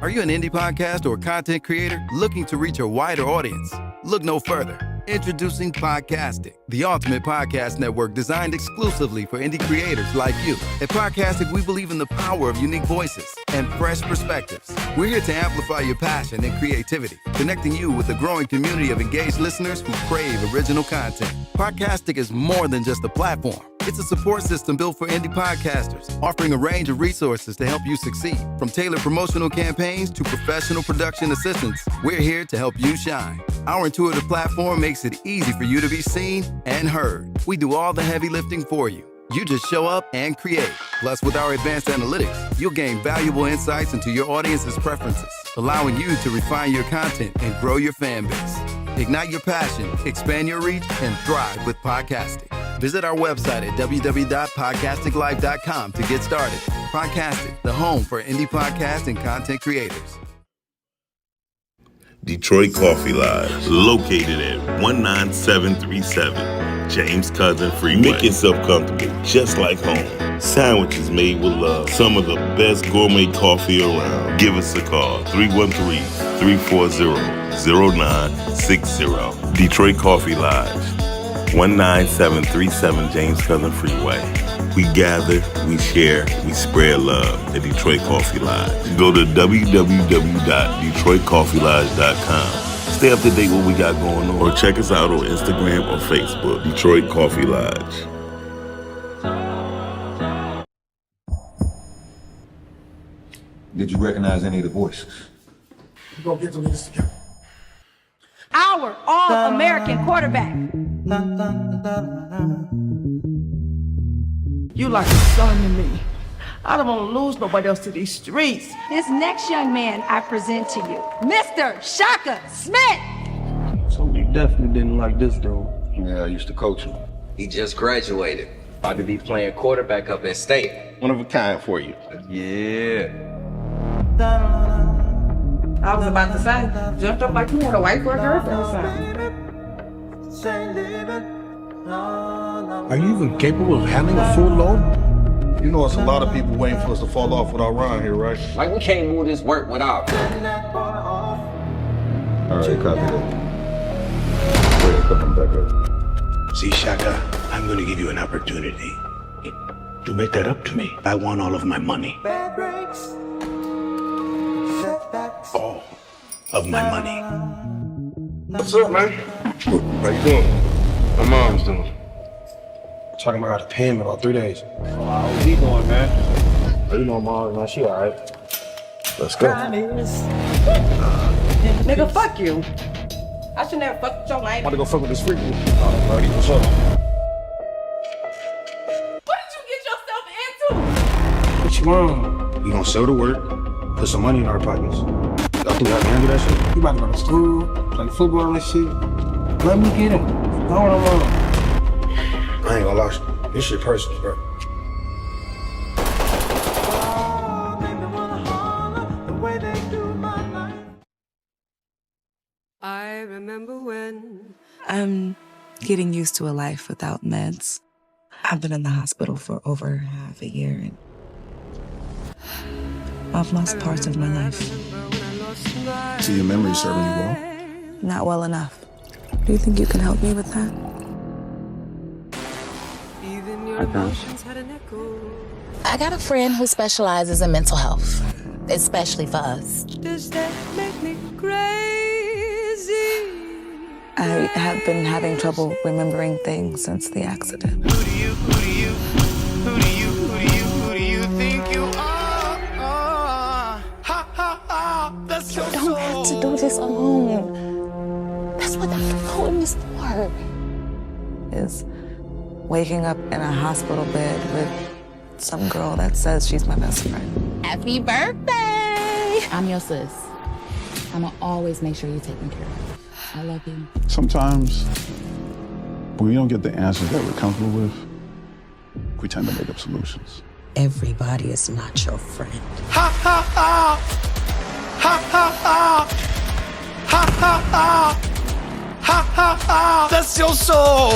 Are you an indie podcast or content creator looking to reach a wider audience? Look no further. Introducing Podcastic, the ultimate podcast network designed exclusively for indie creators like you. At Podcastic, we believe in the power of unique voices and fresh perspectives. We're here to amplify your passion and creativity, connecting you with a growing community of engaged listeners who crave original content. Podcastic is more than just a platform. It's a support system built for indie podcasters, offering a range of resources to help you succeed. From tailored promotional campaigns to professional production assistance, we're here to help you shine. Our intuitive platform makes it easy for you to be seen and heard. We do all the heavy lifting for you. You just show up and create. Plus, with our advanced analytics, you'll gain valuable insights into your audience's preferences, allowing you to refine your content and grow your fan base. Ignite your passion, expand your reach, and thrive with podcasting. Visit our website at www.podcasticlife.com to get started. Podcastic, the home for indie podcast and content creators. Detroit Coffee Lodge, located at 19737 James Cousin Freeway. Make yourself comfortable, just like home. Sandwiches made with love. Some of the best gourmet coffee around. Give us a call, 313-340-0960. Detroit Coffee Lodge, 19737 James Cousin Freeway. We gather, we share, we spread love at Detroit Coffee Lodge. Go to www.detroitcoffeelodge.com. Stay up to date what we got going on, or check us out on Instagram or Facebook, Detroit Coffee Lodge. Did you recognize any of the voices? Go get them this together. Our All-American quarterback. You like a son to me. I don't want to lose nobody else to these streets. This next young man I present to you, Mr. Shaka Smith. So you definitely didn't like this dude. Yeah, I used to coach him. He just graduated. About to be playing quarterback up at state. One of a kind for you. Yeah. I was about to say, jumped up like you had a wife or a girlfriend or something. Are you even capable of handling a full load? You know, it's a lot of people waiting for us to fall off with our run here, right? Like, we can't move this work without. All right, copy that. Wait, come back up. See, Shaka, I'm going to give you an opportunity to make that up to me. I want all of my money. All of my money. What's up, man? How you doing? My mom's doing. Talking about how to pay him in about 3 days. How's he doing, man? You know, mom, man, she alright. Let's go. Nigga, fuck you. I should never fuck with your lame. Want to go fuck with this freak? Oh, buddy, what's up? What did you get yourself into? What you want? We gonna sell the work, put some money in our pockets. Y'all think I can handle that shit? You about to go to school, play football and shit. Let me get him. Know what I'm on. I ain't gonna lie, this shit personal, bro. I remember when I'm getting used to a life without meds. I've been in the hospital for over half a year and I've lost parts of my life. So your memory's serving you well? Not well enough. Do you think you can help me with that? I got a friend who specializes in mental health, especially for us. Does that make me crazy? I have been having trouble remembering things since the accident. Who do you think you are? Ha ha ha, that's You don't have to do this alone. That's what Dr. Cohen is for. Is waking up in a hospital bed with some girl that says she's my best friend. Happy birthday! I'm your sis. I'm gonna always make sure you're taken care of. I love you. Sometimes, when we don't get the answers that we're comfortable with, we tend to make up solutions. Everybody is not your friend. Ha ha ha! Ha ha ha! Ha ha ha! Ha ha ha, that's your soul.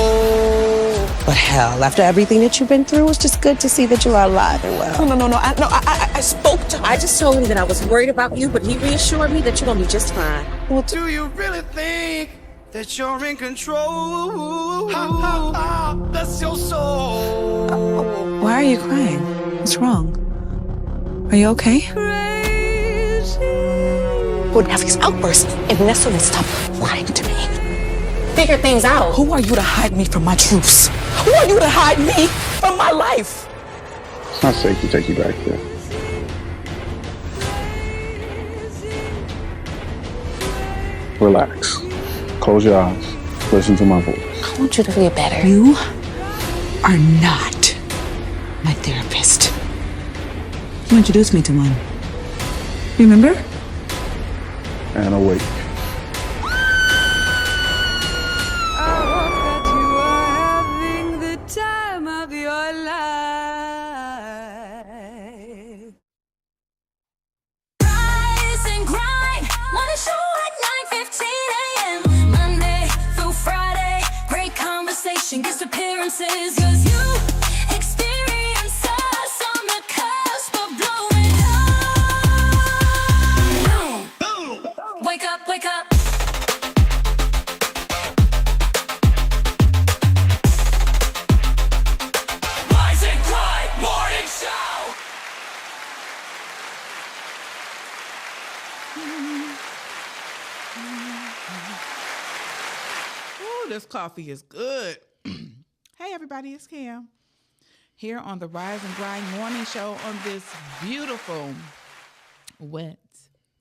But hell, after everything that you've been through, it's just good to see that you are alive and well. No. I spoke to him. I just told him that I was worried about you, but he reassured me that you're gonna be just fine. Well, do you really think that you're in control? Ha ha ha, that's your soul. Why are you crying? What's wrong? Are you okay? Would have these outbursts if Vanessa would stop lying to me. Figure things out. Who are you to hide me from my truths? Who are you to hide me from my life? It's not safe to take you back there. Relax. Close your eyes. Listen to my voice. I want you to feel better. You are not my therapist. You introduced me to one. Remember? And awake. Time of your life. Rise and grind. Wanna show at 9:15 a.m. Monday through Friday. Great conversation, guest appearances. 'Cause you experience us on the cusp of blowing up. Boom. Wake up, wake up. This coffee is good. Hey everybody, it's Cam here on the Rise and Grind morning show on this beautiful, wet,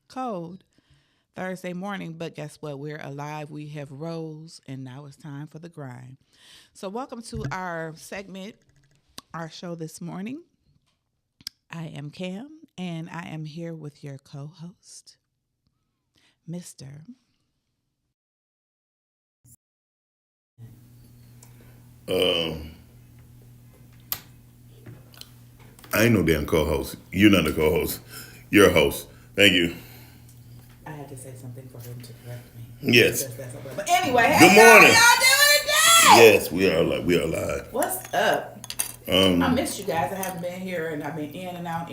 cold Thursday morning. But guess what? We're alive. We have rose, and now it's time for the grind. So welcome to our segment, our show this morning. I am Cam, and I am here with your co-host, Mr. I ain't no damn co-host. You're not a co-host. You're a host. Thank you. I had to say something for him to correct me. Yes. But anyway, hey, good morning. How y'all doing today? Yes, we are live. What's up? I missed you guys. I haven't been here, and I've been in and out.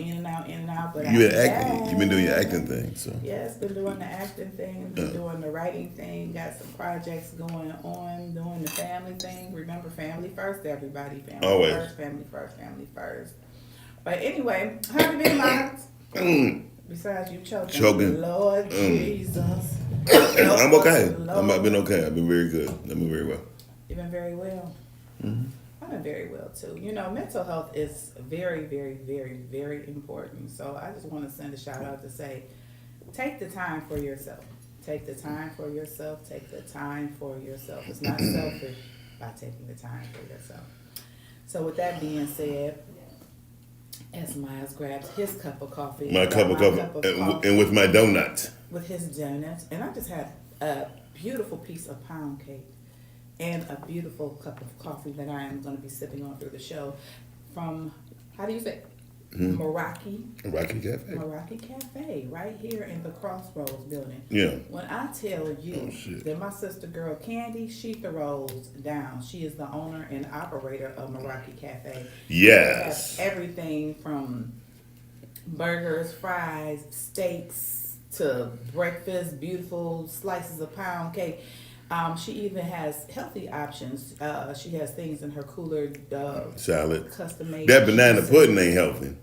But You've been acting. You've been doing your acting thing. So yes, been doing the acting thing, been doing the writing thing. Got some projects going on, doing the family thing. Remember, family first, everybody. Family always. First, family first. But anyway, how have you been, Miles? Besides you choking. Lord Jesus. I'm okay. I've been okay. I've been very good. I've been very well. You've been very well. Mm-hmm. I've been very well too. You know, mental health is very, very, very, very important. So I just want to send a shout out to say, take the time for yourself. Take the time for yourself. Take the time for yourself. It's not selfish by taking the time for yourself. So with that being said, as Miles grabs his cup of coffee, my cup of coffee, and with my donut. With his donuts, and I just had a beautiful piece of pound cake and a beautiful cup of coffee that I am going to be sipping on through the show from, how do you say, Meraki Cafe, right here in the Crossroads building. Yeah. When I tell you that my sister girl Candy, she throws down. She is the owner and operator of Meraki Cafe. Yes. They have everything from burgers, fries, steaks to breakfast, beautiful slices of pound cake. She even has healthy options. She has things in her cooler. Salad. Custom made. That banana pudding ain't healthy.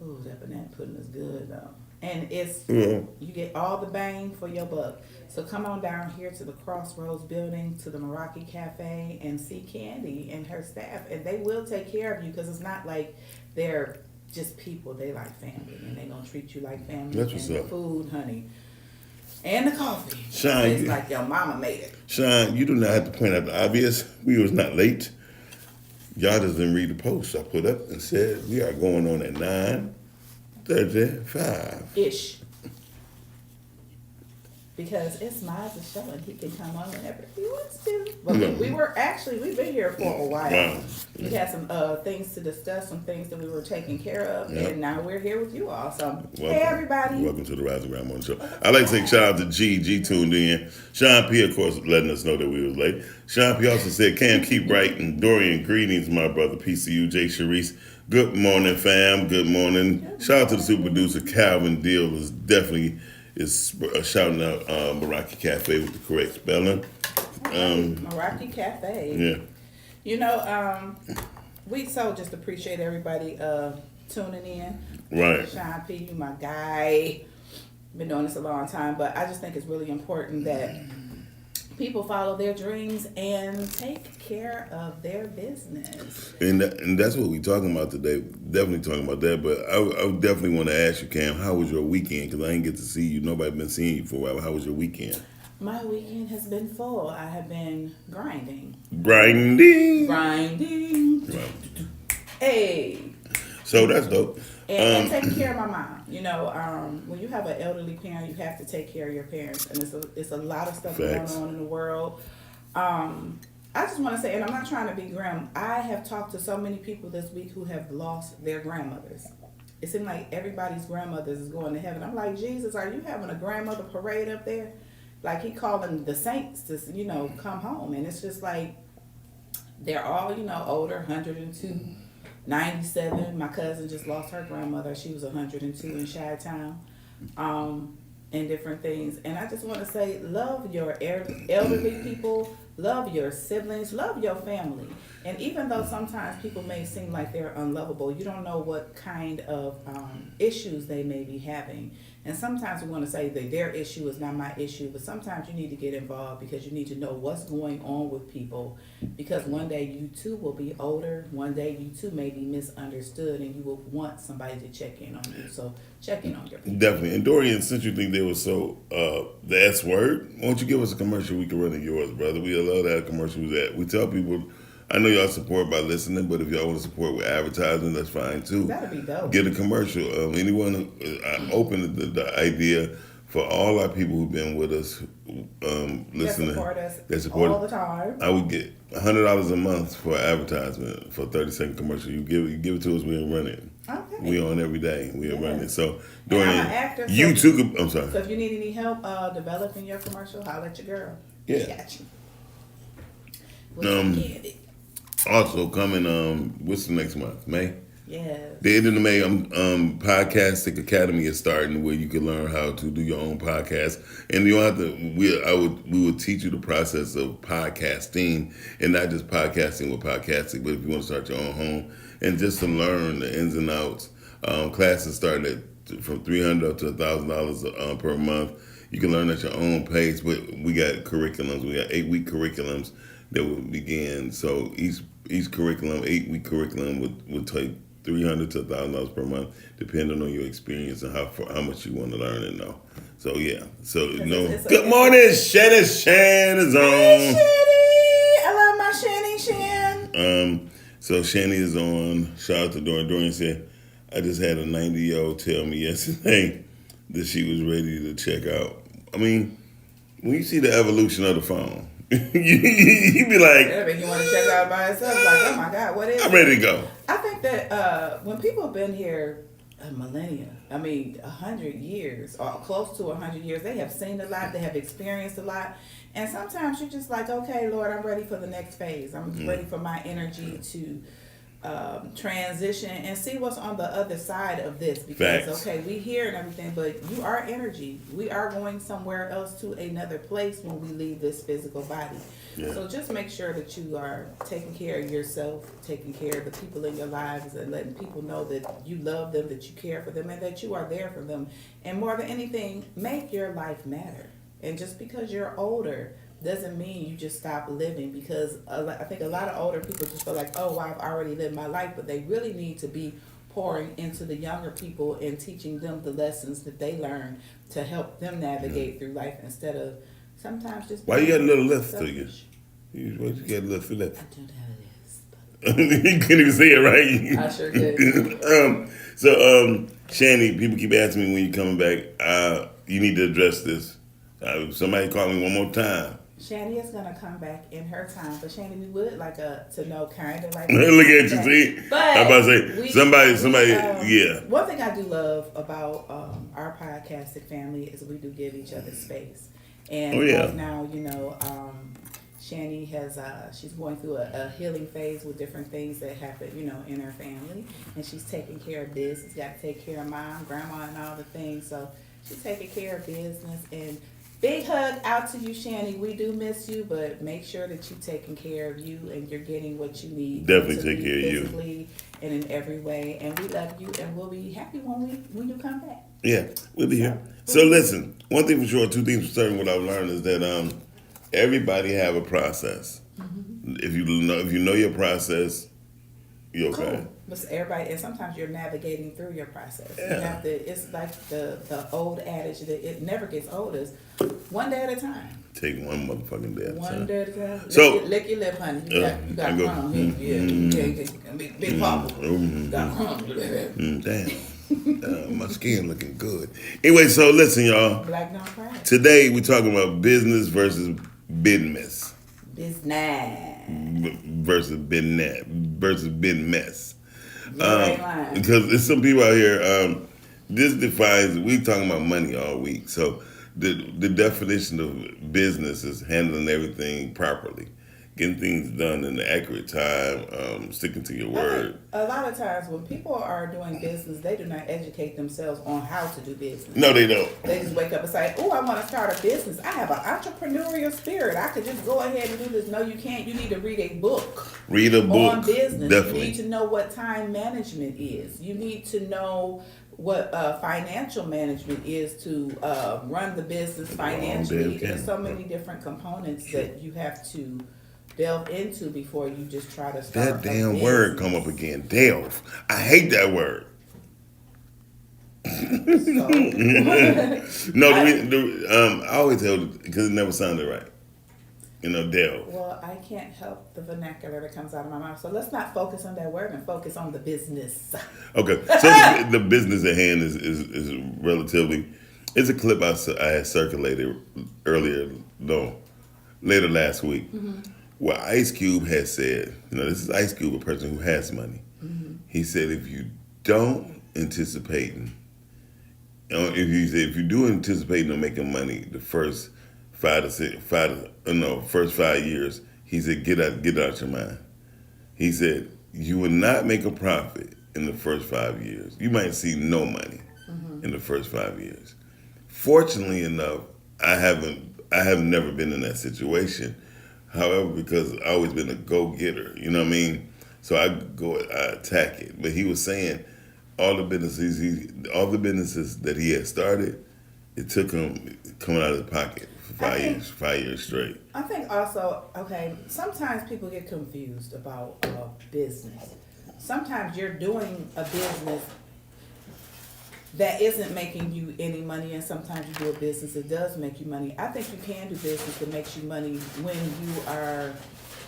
Ooh, that banana pudding is good though. And it's, you get all the bang for your buck. So come on down here to the Crossroads building, to the Meraki Cafe, and see Candy and her staff. And they will take care of you, because it's not like they're just people. They like family, and they're going to treat you like family. That's what's up. The food, honey. And the coffee. Shine, it's like your mama made it. Shine, you do not have to point out the obvious. We was not late. Y'all just didn't read the post I put up and said we are going on at 9:35. Ish. because it's Miles' show and he can come on whenever he wants to. But we've been here for a while. Wow. We had some things to discuss, some things that we were taking care of, and now we're here with you all. So, hey everybody. Welcome to the Rise and Grind Morning Show. I'd like to say shout out to G tuned in. Sean P, of course, letting us know that we was late. Sean P also said, Cam, keep writing. Dorian, greetings, my brother. PCU, Jay Sharice. Good morning, fam. Good morning. Shout out to the super producer, Calvin Deal is definitely shouting out Meraki Cafe with the correct spelling. Meraki Cafe. Yeah. You know, we so just appreciate everybody tuning in. Right. Sean P, you my guy. Been doing this a long time, but I just think it's really important that people follow their dreams and take care of their business. And that's what we're talking about today. Definitely talking about that. But I definitely want to ask you, Cam, how was your weekend? Because I didn't get to see you. Nobody been seeing you for a while. How was your weekend? My weekend has been full. I have been grinding. Grinding. Right. Hey. So that's dope. And taking care of my mom. You know, when you have an elderly parent, you have to take care of your parents. And it's a lot of stuff going on in the world. I just want to say, and I'm not trying to be grim, I have talked to so many people this week who have lost their grandmothers. It seems like everybody's grandmothers is going to heaven. I'm like, Jesus, are you having a grandmother parade up there? Like, he calling the saints to, you know, come home. And it's just like, they're all, you know, older, 102, 97. My cousin just lost her grandmother. She was 102 in Chi-Town, and different things. And I just want to say, love your elderly people, love your siblings, love your family. And even though sometimes people may seem like they're unlovable, you don't know what kind of issues they may be having. And sometimes we want to say that their issue is not my issue, but sometimes you need to get involved because you need to know what's going on with people. Because one day you too will be older. One day you too may be misunderstood, and you will want somebody to check in on you. So check in on your people. Definitely. And Dorian, since you think they were so the S word, why don't you give us a commercial we can run in yours, brother? We love that commercial that we tell people. I know y'all support by listening, but if y'all want to support with advertising, that's fine too. That'd be dope. Get a commercial. Anyone, I'm open to the idea for all our people who've been with us, listening. That support us all the time. I would get $100 a month for advertisement for a 30-second commercial. You give it to us, we'll run it. Okay. We on every day. We'll run it. So Dorian, I'm an actor, you too could, I'm sorry. So if you need any help developing your commercial, holler at your girl. Yeah. Got you. Also coming, what's the next month? May? Yeah. The end of May, Podcastic Academy is starting where you can learn how to do your own podcast. And you don't have to, we would teach you the process of podcasting and not just podcasting with podcasting, but if you want to start your own home and just to learn the ins and outs. Classes starting from $300 up to $1,000 per month. You can learn at your own pace, but we got curriculums. We got 8-week curriculums that will begin. So each curriculum, 8-week curriculum would take $300 to $1,000 per month, depending on your experience and how much you want to learn and know. So yeah. So good morning, Shannon. Shan is on. Hey, Shanny. I love my Shanny Shan. So Shanny is on. Shout out to Dorian. Dorian said, I just had a 90-year-old tell me yesterday that she was ready to check out. I mean, when you see the evolution of the phone, you be like, that'll make you want to check out by itself. Like, oh my God, what is I'm ready to go. I think that when people have been here a millennia, 100 years, or close to 100 years, they have seen a lot, they have experienced a lot. And sometimes you're just like, okay, Lord, I'm ready for the next phase. I'm ready for my energy to transition and see what's on the other side of this, because okay, we hear and everything, but you are energy. We are going somewhere else to another place when we leave this physical body. So just make sure that you are taking care of yourself, taking care of the people in your lives, and letting people know that you love them, that you care for them, and that you are there for them. And more than anything, make your life matter. And just because you're older doesn't mean you just stop living, because I think a lot of older people just feel like, oh, well, I've already lived my life, but they really need to be pouring into the younger people and teaching them the lessons that they learn to help them navigate through life, instead of sometimes just why you got a little lift to you? Why you got a little for lift? I don't have a lisp. You couldn't even say it right. I sure did. So Shanny, people keep asking me when you're coming back. You need to address this. Somebody call me one more time. Shanny is gonna come back in her time, but Shanny, we would like to know kind of like. Look at you, see. But I'm about to say somebody. Yeah. One thing I do love about our podcasting family is we do give each other space, and right now, you know, Shanny has she's going through a healing phase with different things that happen, you know, in her family, and she's taking care of business. Got to take care of mom, grandma, and all the things. So she's taking care of business and. Big hug out to you, Shanny. We do miss you, but make sure that you're taking care of you and you're getting what you need. Definitely take care of you. Physically and in every way. And we love you, and we'll be happy when you come back. Yeah, we'll be here. So listen, one thing for sure, two things for certain. What I've learned is that everybody have a process. Mm-hmm. If you know your process, you're okay. Cool. But everybody, and sometimes you're navigating through your process. Yeah. You have to. It's like the old adage that it never gets old. Is one day at a time. Take one motherfucking day at a time. One day at a time. So lick your lip, honey. You got crumbs. Big papa. Got crumbs. Damn. My skin looking good. Anyway, so listen, y'all. Black don't cry. Today we're talking about business versus business. Business. Versus business. Because there's some people out here. This defines. We talking about money all week, so the definition of business is handling everything properly, getting things done in the accurate time, sticking to your word. A lot of times when people are doing business, they do not educate themselves on how to do business. No, they don't. They just wake up and say, "Oh, I want to start a business. I have an entrepreneurial spirit. I could just go ahead and do this." No, you can't. You need to read a book. Read a book on business. Definitely. You need to know what time management is. You need to know what financial management is to run the business financially. There's so many different components that you have to delve into before you just try to start. That damn word come up again. Delve. I hate that word. No, I always held it because it never sounded right. You know, delve. Well, I can't help the vernacular that comes out of my mouth. So let's not focus on that word and focus on the business. Okay. So the business at hand is relatively. It's a clip I had circulated later last week, where Ice Cube had said, you know, this is Ice Cube, a person who has money. Mm-hmm. He said, if you don't anticipate, if you do anticipate on making money the first 5 years, he said, get out your mind. He said, you will not make a profit in the first 5 years. You might see no money in the first 5 years. Fortunately enough, I have never been in that situation. However, because I've always been a go-getter, you know what I mean? So I attack it. But he was saying all the businesses that he had started, it took him coming out of his pocket for 5 years straight. I think also, sometimes people get confused about business. Sometimes you're doing a business that isn't making you any money, and sometimes you do a business that does make you money. I think you can do business that makes you money when you are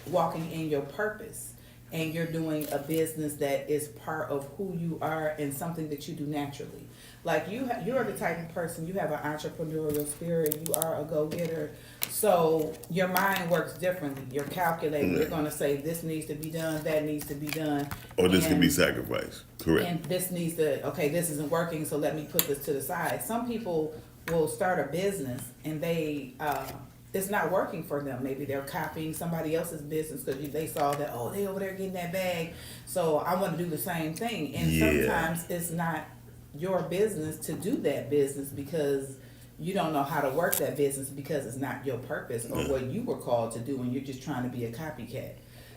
walking in your purpose and you're doing a business that is part of who you are and something that you do naturally. Like you are the type of person, you have an entrepreneurial spirit, you are a go-getter, so your mind works differently. You're calculating, you're going to say this needs to be done, that needs to be done. Or this can be sacrificed, correct. And this needs to, this isn't working, so let me put this to the side. Some people will start a business and they, it's not working for them. Maybe they're copying somebody else's business because they saw that, they over there getting that bag, so I want to do the same thing. And sometimes it's not your business to do that business because you don't know how to work that business because it's not your purpose or what you were called to do, and you're just trying to be a copycat.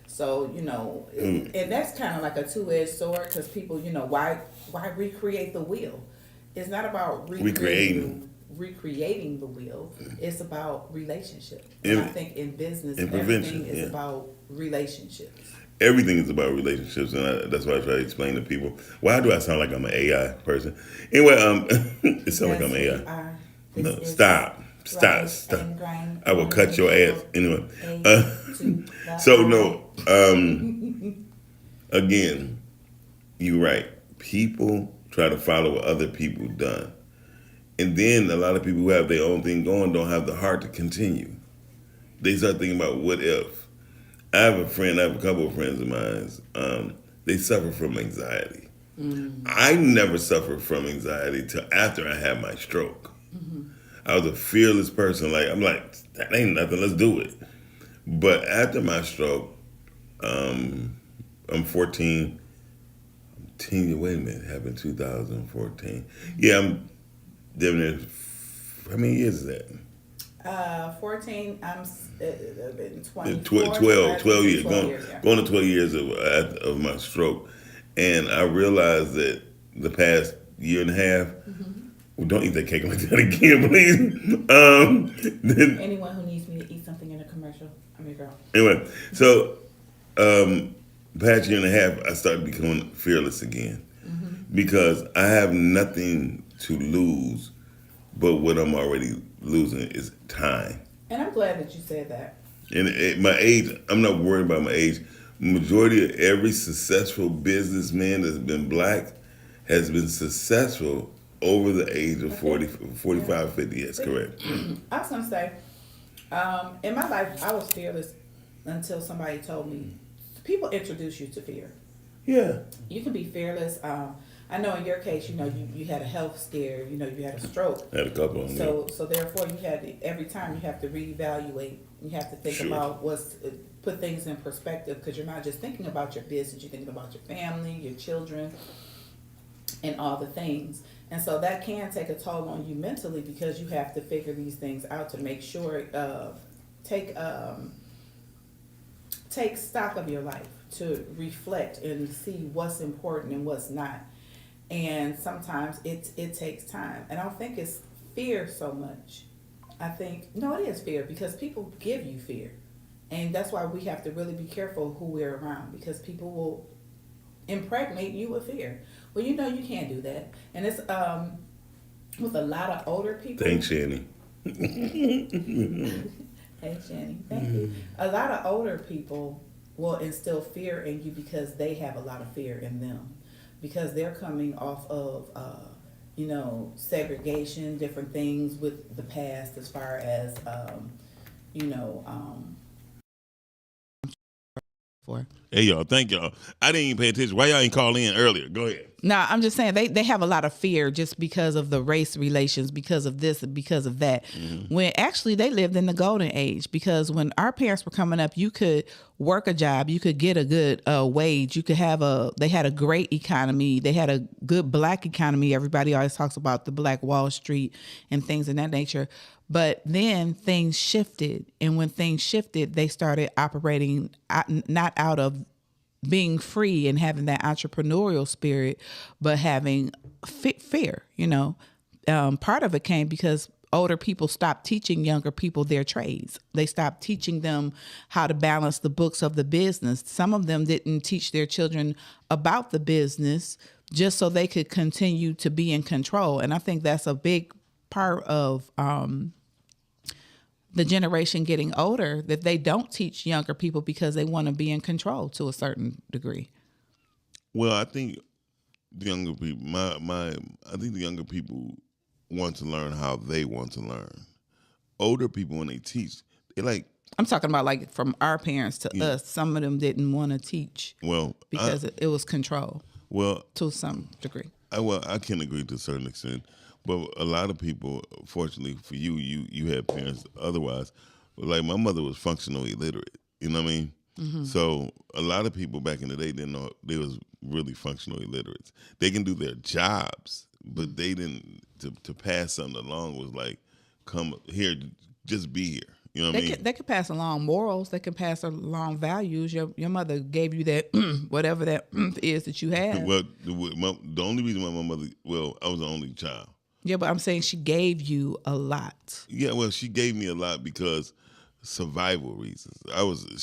So, and that's kind of like a two-edged sword because people, why recreate the wheel? It's not about recreating the wheel. It's about relationships. And I think in business, everything is about relationships. Everything is about relationships, and that's why I try to explain to people. Why do I sound like I'm an AI person? Anyway, it sounds like I'm an AI. No, stop. I will cut your ass. Anyway, again, you're right. People try to follow what other people done. And then a lot of people who have their own thing going don't have the heart to continue. They start thinking about what if. I have a couple of friends of mine, they suffer from anxiety. I never suffered from anxiety till after I had my stroke. I was a fearless person. I'm like, that ain't nothing, let's do it. But after my stroke, I'm 14, 10 years, wait a minute, happened 2014. Yeah, I'm living there, how many years is that? 14, I'm 20. 12 years, going to 12 years of my stroke. And I realized that the past year and a half, well, don't eat that cake like that again, please. Anyone who needs me to eat something in a commercial, I'm your girl. Anyway, so past year and a half, I started becoming fearless again because I have nothing to lose, but what I'm already losing is time. And I'm glad that you said that. And at my age, I'm not worried about my age. Majority of every successful businessman that's been black has been successful over the age of 40, 45, 50. Yes, correct. I was going to say, in my life, I was fearless until somebody told me, people introduce you to fear. Yeah. You can be fearless. I know in your case, you had a health scare, you had a stroke. I had a couple of them. So therefore you had to, every time you have to reevaluate. You have to think about put things in perspective, because you're not just thinking about your business, you're thinking about your family, your children, and all the things. And so that can take a toll on you mentally, because you have to figure these things out to make sure, take stock of your life, to reflect and see what's important and what's not. And sometimes it takes time. And I don't think it's fear so much. I think, no, it is fear, because people give you fear. And that's why we have to really be careful who we're around, because people will impregnate you with fear. Well, you can't do that. And it's with a lot of older people. Thanks, Shanny. Hey, Shanny, thank you. A lot of older people will instill fear in you because they have a lot of fear in them, because they're coming off of segregation, different things with the past, as far as Hey y'all, thank y'all. I didn't even pay attention. Why y'all ain't call in earlier? Go ahead. No, I'm just saying they have a lot of fear just because of the race relations, because of this and because of that. When actually they lived in the golden age, because when our parents were coming up, you could work a job, you could get a good wage, you could have they had a great economy, they had a good black economy. Everybody always talks about the Black Wall Street and things of that nature. But then things shifted, and when things shifted, they started operating not out of being free and having that entrepreneurial spirit, but having fear. Part of it came because older people stopped teaching younger people their trades. They stopped teaching them how to balance the books of the business. Some of them didn't teach their children about the business just so they could continue to be in control. And I think that's a big part of the generation getting older, that they don't teach younger people because they want to be in control to a certain degree. Well, I think the younger people, I think the younger people want to learn how they want to learn. Older people, when they teach, they like. I'm talking about like from our parents to us. Some of them didn't want to teach. Well, because it was control. Well, to some degree. I can agree to a certain extent. But a lot of people, fortunately for you, you had parents otherwise. But like my mother was functionally illiterate. You know what I mean? Mm-hmm. So a lot of people back in the day didn't know they was really functional illiterates. They can do their jobs, but they didn't to pass something along was like, come here, just be here. You know what I mean? They could pass along morals. They can pass along values. Your mother gave you that whatever that is that you have. Well, the only reason why my mother, I was the only child. Yeah, but I'm saying she gave you a lot. Yeah, well, she gave me a lot because survival reasons.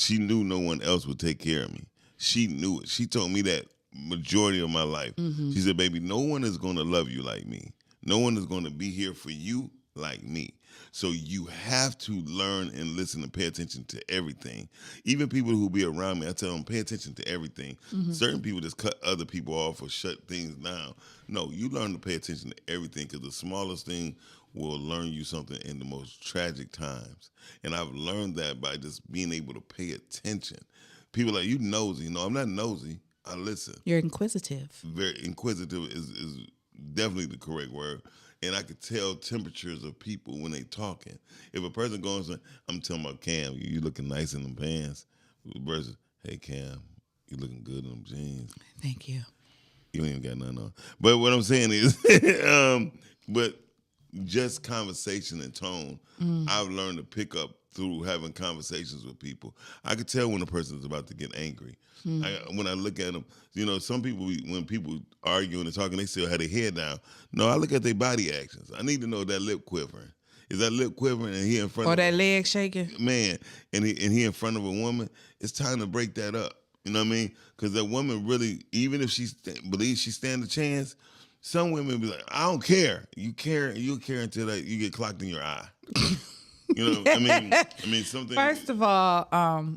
She knew no one else would take care of me. She knew it. She told me that majority of my life. Mm-hmm. She said, baby, no one is going to love you like me. No one is going to be here for you like me. So you have to learn and listen and pay attention to everything. Even people who be around me, I tell them, pay attention to everything. Certain people just cut other people off or shut things down. No, you learn to pay attention to everything, because the smallest thing will learn you something in the most tragic times. And I've learned that by just being able to pay attention. People are like, you nosy. No, I'm not nosy. I listen. You're inquisitive. Very inquisitive is definitely the correct word. And I could tell temperatures of people when they talking. If a person goes, I'm telling about Cam, you looking nice in them pants. The person, hey Cam, you looking good in them jeans. Thank you. You ain't got nothing on. But what I'm saying is, but just conversation and tone, I've learned to pick up through having conversations with people. I could tell when a person is about to get angry. When I look at them, some people, when people arguing and talking, they still have their head down. No, I look at their body actions. I need to know that lip quivering. Is that lip quivering and he in front or of that leg shaking? Man, and he in front of a woman, it's time to break that up. You know what I mean? Because that woman really, even if she believes she stand a chance, some women be like, I don't care. You care until that you get clocked in your eye. I mean something. First of all,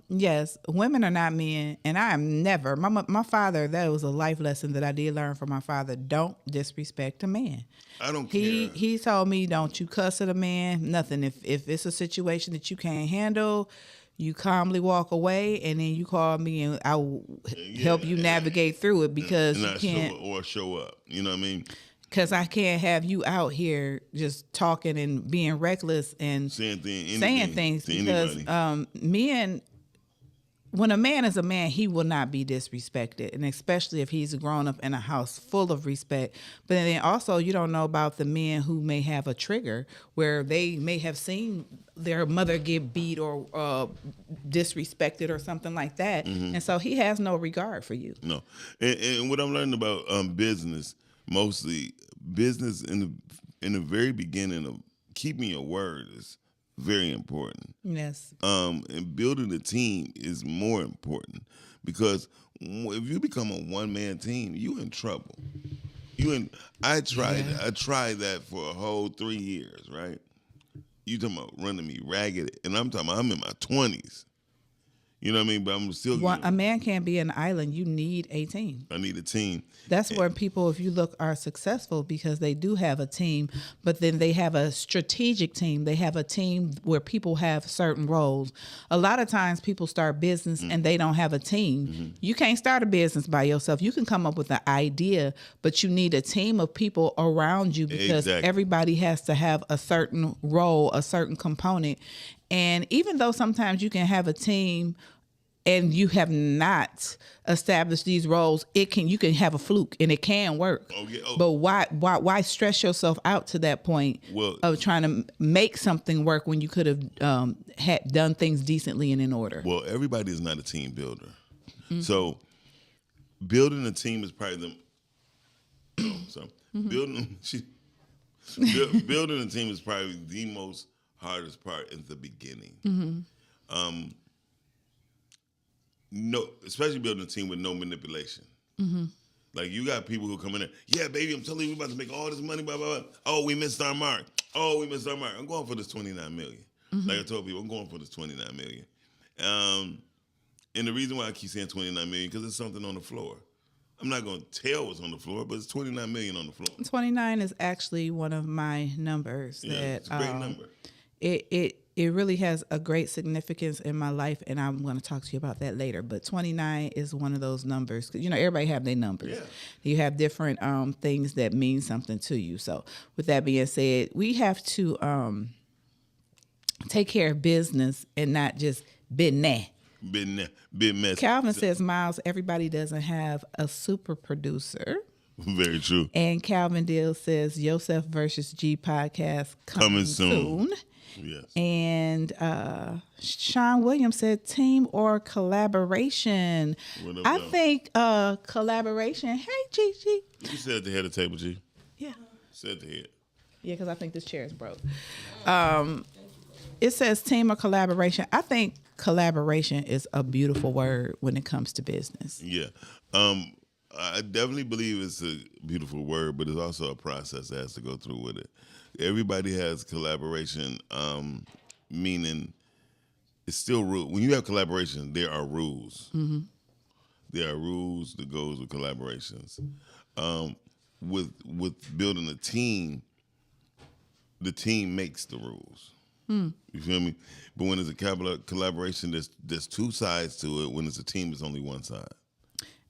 yes, women are not men, and I am never. My father, that was a life lesson that I did learn from my father. Don't disrespect a man. I don't care. He told me, don't you cuss at a man, nothing. If it's a situation that you can't handle, you calmly walk away, and then you call me, and I will help you navigate through it, because you can't show up. You know what I mean? Because I can't have you out here just talking and being reckless and saying things. Because men, when a man is a man, he will not be disrespected, and especially if he's grown up in a house full of respect. But then also, you don't know about the men who may have a trigger where they may have seen their mother get beat or disrespected or something like that, and so he has no regard for you. No, and what I'm learning about business. Mostly business in the very beginning of keeping your word is very important. Yes. And building a team is more important, because if you become a one-man team, you in trouble. I tried that for a whole 3 years, right? You talking about running me ragged, and I'm talking about I'm in my 20s. You know what I mean? But I'm still... a man can't be an island. You need a team. I need a team. That's where people, if you look, are successful, because they do have a team, but then they have a strategic team. They have a team where people have certain roles. A lot of times people start business and they don't have a team. You can't start a business by yourself. You can come up with an idea, but you need a team of people around you, because everybody has to have a certain role, a certain component. And even though sometimes you can have a team and you have not established these roles, you can have a fluke and it can work. But why stress yourself out to that point of trying to make something work when you could have had done things decently and in order? Well, everybody is not a team builder. So building a team is probably building a team is probably the most hardest part in the beginning. No, especially building a team with no manipulation. Like, you got people who come in there, yeah, baby, I'm telling you, we're about to make all this money, blah, blah, blah. Oh, we missed our mark. I'm going for this $29 million. Like I told people, I'm going for this $29 million. And the reason why I keep saying $29 million, because it's something on the floor. I'm not going to tell what's on the floor, but it's $29 million on the floor. 29 is actually one of my numbers. It's a great number. It really has a great significance in my life, and I'm going to talk to you about that later. But 29 is one of those numbers. Everybody have their numbers. Yeah. You have different things that mean something to you. So with that being said, we have to take care of business and not just business. Business. Calvin says, Miles, everybody doesn't have a super producer. Very true. And Calvin Deal says, Yosef versus G podcast coming soon. Yes. And Sean Williams said, team or collaboration. I think collaboration. Hey, Gigi. You said at the head of the table, G. Yeah. Said at the head. Yeah, because I think this chair is broke. It says team or collaboration. I think collaboration is a beautiful word when it comes to business. Yeah. I definitely believe it's a beautiful word, but it's also a process that has to go through with it. Everybody has collaboration, meaning it's still rule. When you have collaboration, there are rules. Mm-hmm. There are rules that goes with collaborations. With building a team, the team makes the rules. Mm. You feel me? But when it's a collaboration, there's two sides to it. When it's a team, it's only one side.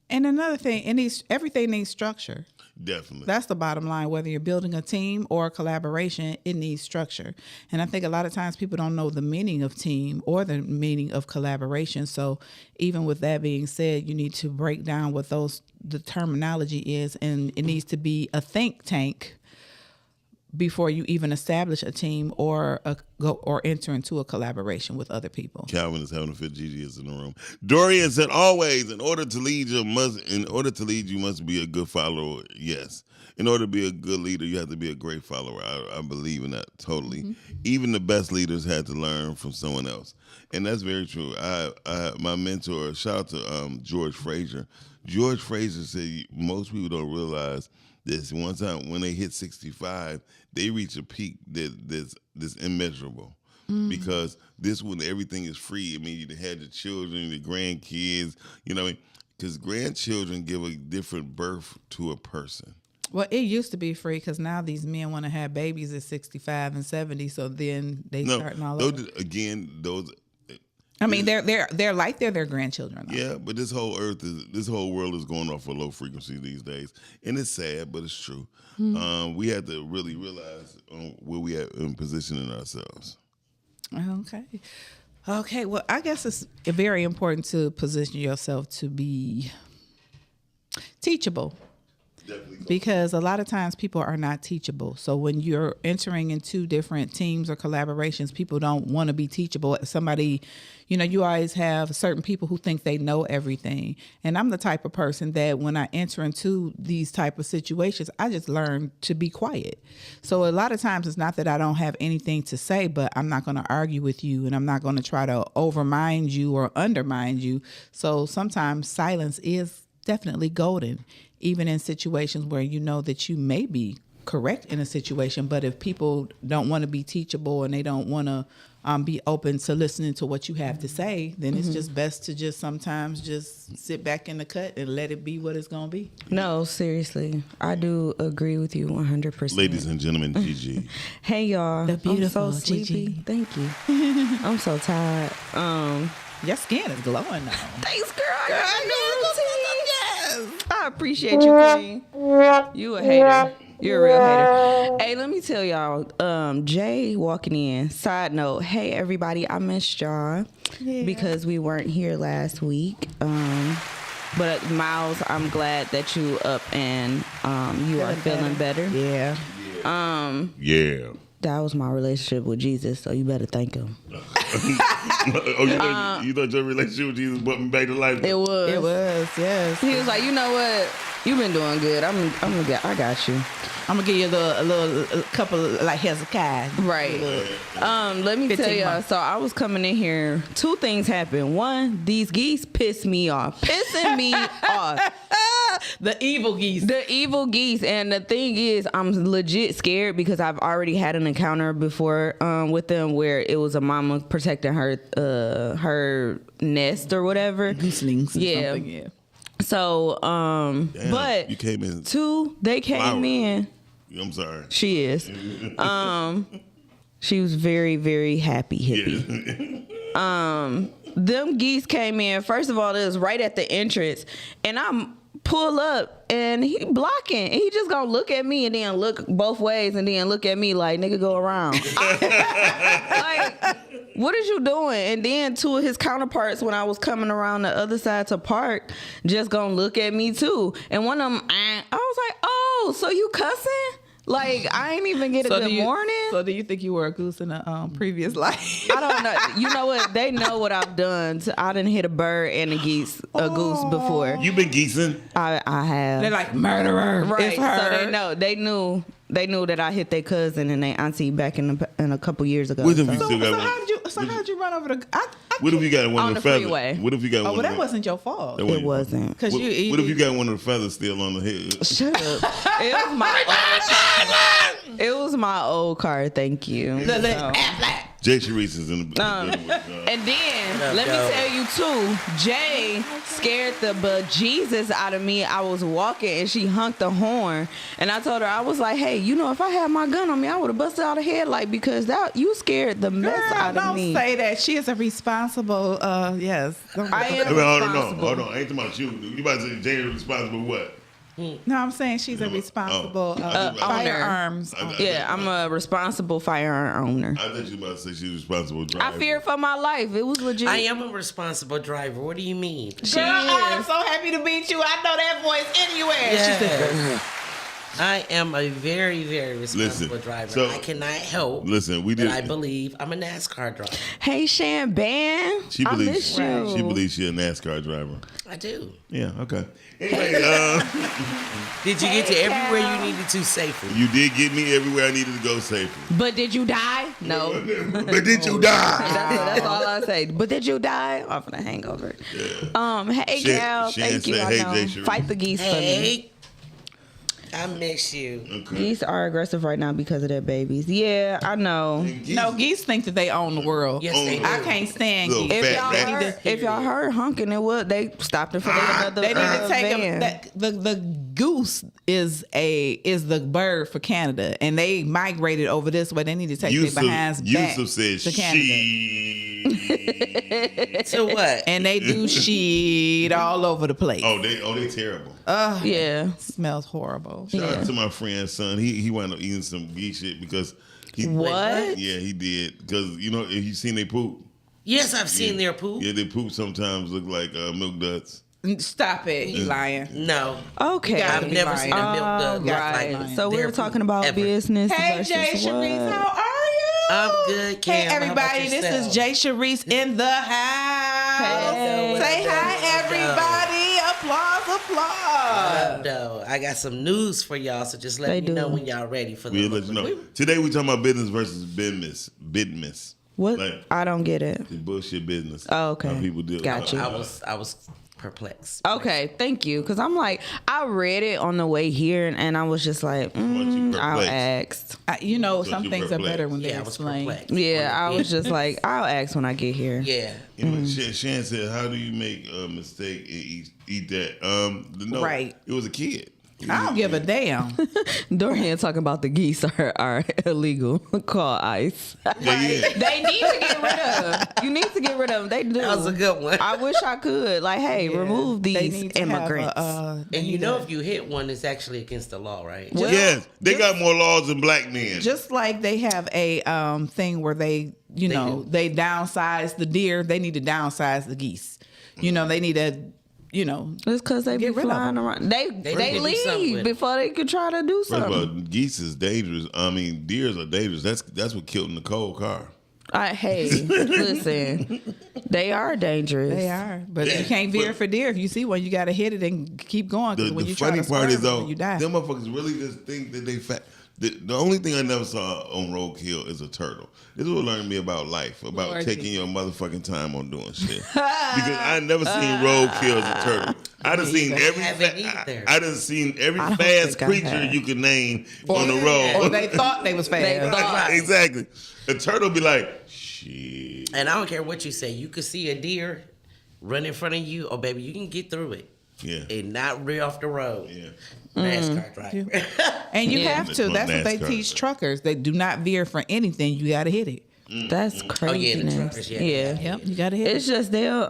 And another thing, everything needs structure. Definitely. That's the bottom line. Whether you're building a team or a collaboration, it needs structure. And I think a lot of times people don't know the meaning of team or the meaning of collaboration. So even with that being said, you need to break down what the terminology is, and it needs to be a think tank before you even establish a team or enter into a collaboration with other people. Calvin is having a fit. Gigi is in the room. Dorian said, "Always, in order to lead, you must be a good follower." Yes, in order to be a good leader, you have to be a great follower. I believe in that totally. Mm-hmm. Even the best leaders had to learn from someone else, and that's very true. My mentor, shout out to George Fraser. George Fraser said most people don't realize this. One time when they hit 65, they reach a peak that's immeasurable. Because this when everything is free. I mean, you had the children, the grandkids, you know, because grandchildren give a different birth to a person. Well, it used to be free because now these men want to have babies at 65 and 70, so then they starting all over. Those. I mean, they're like they're their grandchildren. Though. Yeah, but this whole world is going off a low frequency these days, and it's sad, but it's true. Mm-hmm. We have to really realize where we are in positioning ourselves. Okay. Well, I guess it's very important to position yourself to be teachable. Because a lot of times people are not teachable. So when you're entering into different teams or collaborations, people don't want to be teachable. Somebody, you always have certain people who think they know everything. And I'm the type of person that when I enter into these type of situations, I just learn to be quiet. So a lot of times it's not that I don't have anything to say, but I'm not going to argue with you and I'm not going to try to overmind you or undermine you. So sometimes silence is definitely golden, even in situations where you know that you may be correct in a situation. But if people don't want to be teachable and they don't want to be open to listening to what you have to say, then it's just best to just sometimes just sit back in the cut and let it be what it's going to be. No, seriously. I do agree with you 100%. Ladies and gentlemen, Gigi. Hey, y'all. The beautiful I'm so sleepy. Gigi. Thank you. I'm so tired. Your skin is glowing now. Thanks, girl. I appreciate you, Queen. You a hater. You're a real hater. Hey, let me tell y'all, Jay walking in. Side note, hey, everybody, I missed y'all because we weren't here last week. But Miles, I'm glad that you up and you are feeling better. Yeah. Yeah. That was my relationship with Jesus, so you better thank him. You thought your relationship with Jesus brought me back to life? It was, yes. He was like, you know what? You've been doing good. I got you. I'm gonna give you a couple of, like Hezekiah. Right. Let me tell y'all. So I was coming in here. Two things happened. One, these geese pissed me off. Pissing me off. The evil geese. And the thing is, I'm legit scared because I've already had an encounter before with them where it was a mama protecting her nest or whatever. Gooselings or something, yeah. So, but you came in. Two, they came in. I'm sorry. She is. She was very, very happy hippie. Yeah. Them geese came in. First of all, it was right at the entrance, and I'm pull up and he blocking. He just gonna look at me and then look both ways and then look at me like, nigga, go around. Like, what is you doing? And then two of his counterparts, when I was coming around the other side to park, just gonna look at me too. And one of them, I was like, oh, so you cussing? Like, I ain't even get a good morning. So do you think you were a goose in a previous life? I don't know. You know what? They know what I've done. I done hit a bird and a goose before. You been geesing? I have. They're like, murderer. Right. It's her. So they know. They knew that I hit their cousin and their auntie back in a couple years ago. What if you still got one? how'd you run over the? What if you got one On of the the feathers? freeway. What if you got Oh, one? well, that of wasn't your fault. That It wasn't. Because What, you. what if you got one of the feathers still on the head? Shut up. It was my old car. It was my old car. Thank you. So. Jay Sharice is in the. And then let me tell you too, Jay scared the bejesus out of me. I was walking and she honked the horn, and I told her, I was like, hey, you know, if I had my gun on me, I would have busted out a headlight because that you scared the mess out of me. Don't say that. She is a responsible. Yes, I am Hold on. I ain't talking about you. You about to say Jay is responsible for what? No, I'm saying she's a responsible firearms. Yeah, I'm a responsible firearm owner. I thought you were about to say she's responsible driver. I fear for my life. It was legit. I am a responsible driver. What do you mean? Girl, I am so happy to meet you. I know that voice anywhere. Yes. She said, I am a very, very responsible Listen, driver. so- I cannot help we that did. I believe I'm a NASCAR driver. Hey, Shan Ban. She I believes miss you. she believes she's a NASCAR driver. I do. Yeah. Okay. Anyway, Did you get to everywhere you needed to safely? you did get me everywhere I needed to go safely. But did you die? No. But did you die? That's all I say. But did you die off of the hangover? Hey, Shan- Cal. Shan Thank you. said, I "Hey, know. Jay Sharice." Fight the geese for me. Hey, I miss you. Geese are aggressive right now because of their babies. Yeah, I know. no, geese think that they own the world. Yes, they do. I can't stand Little geese. fat If y'all heard honking, it would. They stopped it for another They need to take van. them. The goose is the bird for Canada, and they migrated over this way. They need to take their behinds back Yusuf said to Canada. she. To what? And they do shit all over the place. They terrible. Yeah. Smells horrible. Shout out to my friend's son. He wound up eating some geese shit because he. What? Yeah, he did. Because if you seen they poop. Yes, I've seen their poop. Yeah, they poop sometimes look like milk duds. Stop it. He lying. No. Okay. I've never seen a milk dud look Right. like So we their were talking poop about ever. business Hey, versus Jay Sharice, how are you? I'm good, Cam. Hey, How about everybody. This yourself? is Jay Sharice in the house. Hey. Say hi, everybody. Applause. No, I got some news for y'all, so just let me know when y'all ready for We'll the let you know. Today we talking about business versus business. What? Like, I don't get it. the bullshit business. Oh, okay. How people do. Got you. I was perplexed. Okay, thank you. Because I'm like, I read it on the way here, and I was just like, I'll ask. You know, So some you things are perplexed. better when Yeah, they're I was explained. perplexed. Yeah, I was just like, I'll ask when I get here. Yeah. You know, Shan said, "How do you make a mistake and eat that?" No, Right. It was a kid. I don't give a damn. Dorian talking about the geese are illegal. Call ICE. Yeah. They need to get rid of. You need to get rid of them. They do. That was a good one. I wish I could. Like, hey, remove They these need to have immigrants. And you know, if you hit one, it's actually against the law, right? Yes, they got more laws than black men. Just like they have a thing where they downsize the deer, they need to downsize the geese. You know, they need to, it's because they be get rid of flying them. around. They need to do something leave with it. before they can try to do First of something. all, geese is dangerous. I mean, deers are dangerous. That's what killed Nicole Carr. Hey, listen, they are dangerous. They are, but you can't veer for deer. If you see one, you got to hit it and keep going. Because when The you try funny to part is swerve, though, you die. them motherfuckers really just think that they fat. The only thing I never saw on roadkill is a turtle. This is what learned me about life, about Lord taking Jesus. your motherfucking time on doing shit. Because I never seen roadkill as a turtle. I done seen I done seen every I don't fast think I creature have. you could name on the road. Or they thought they was fast. Exactly. A turtle be like, shit. And I don't care what you say. You could see a deer run in front of you. Oh, baby, you can get through it. Yeah. And not rear off the road. Yeah. NASCAR driver. And you have to. That's That's what they NASCAR. teach truckers. They do not veer for anything. You got to hit it. That's Oh, crazy. yeah, the truckers, yeah. Yep, you got to hit It's it. just they'll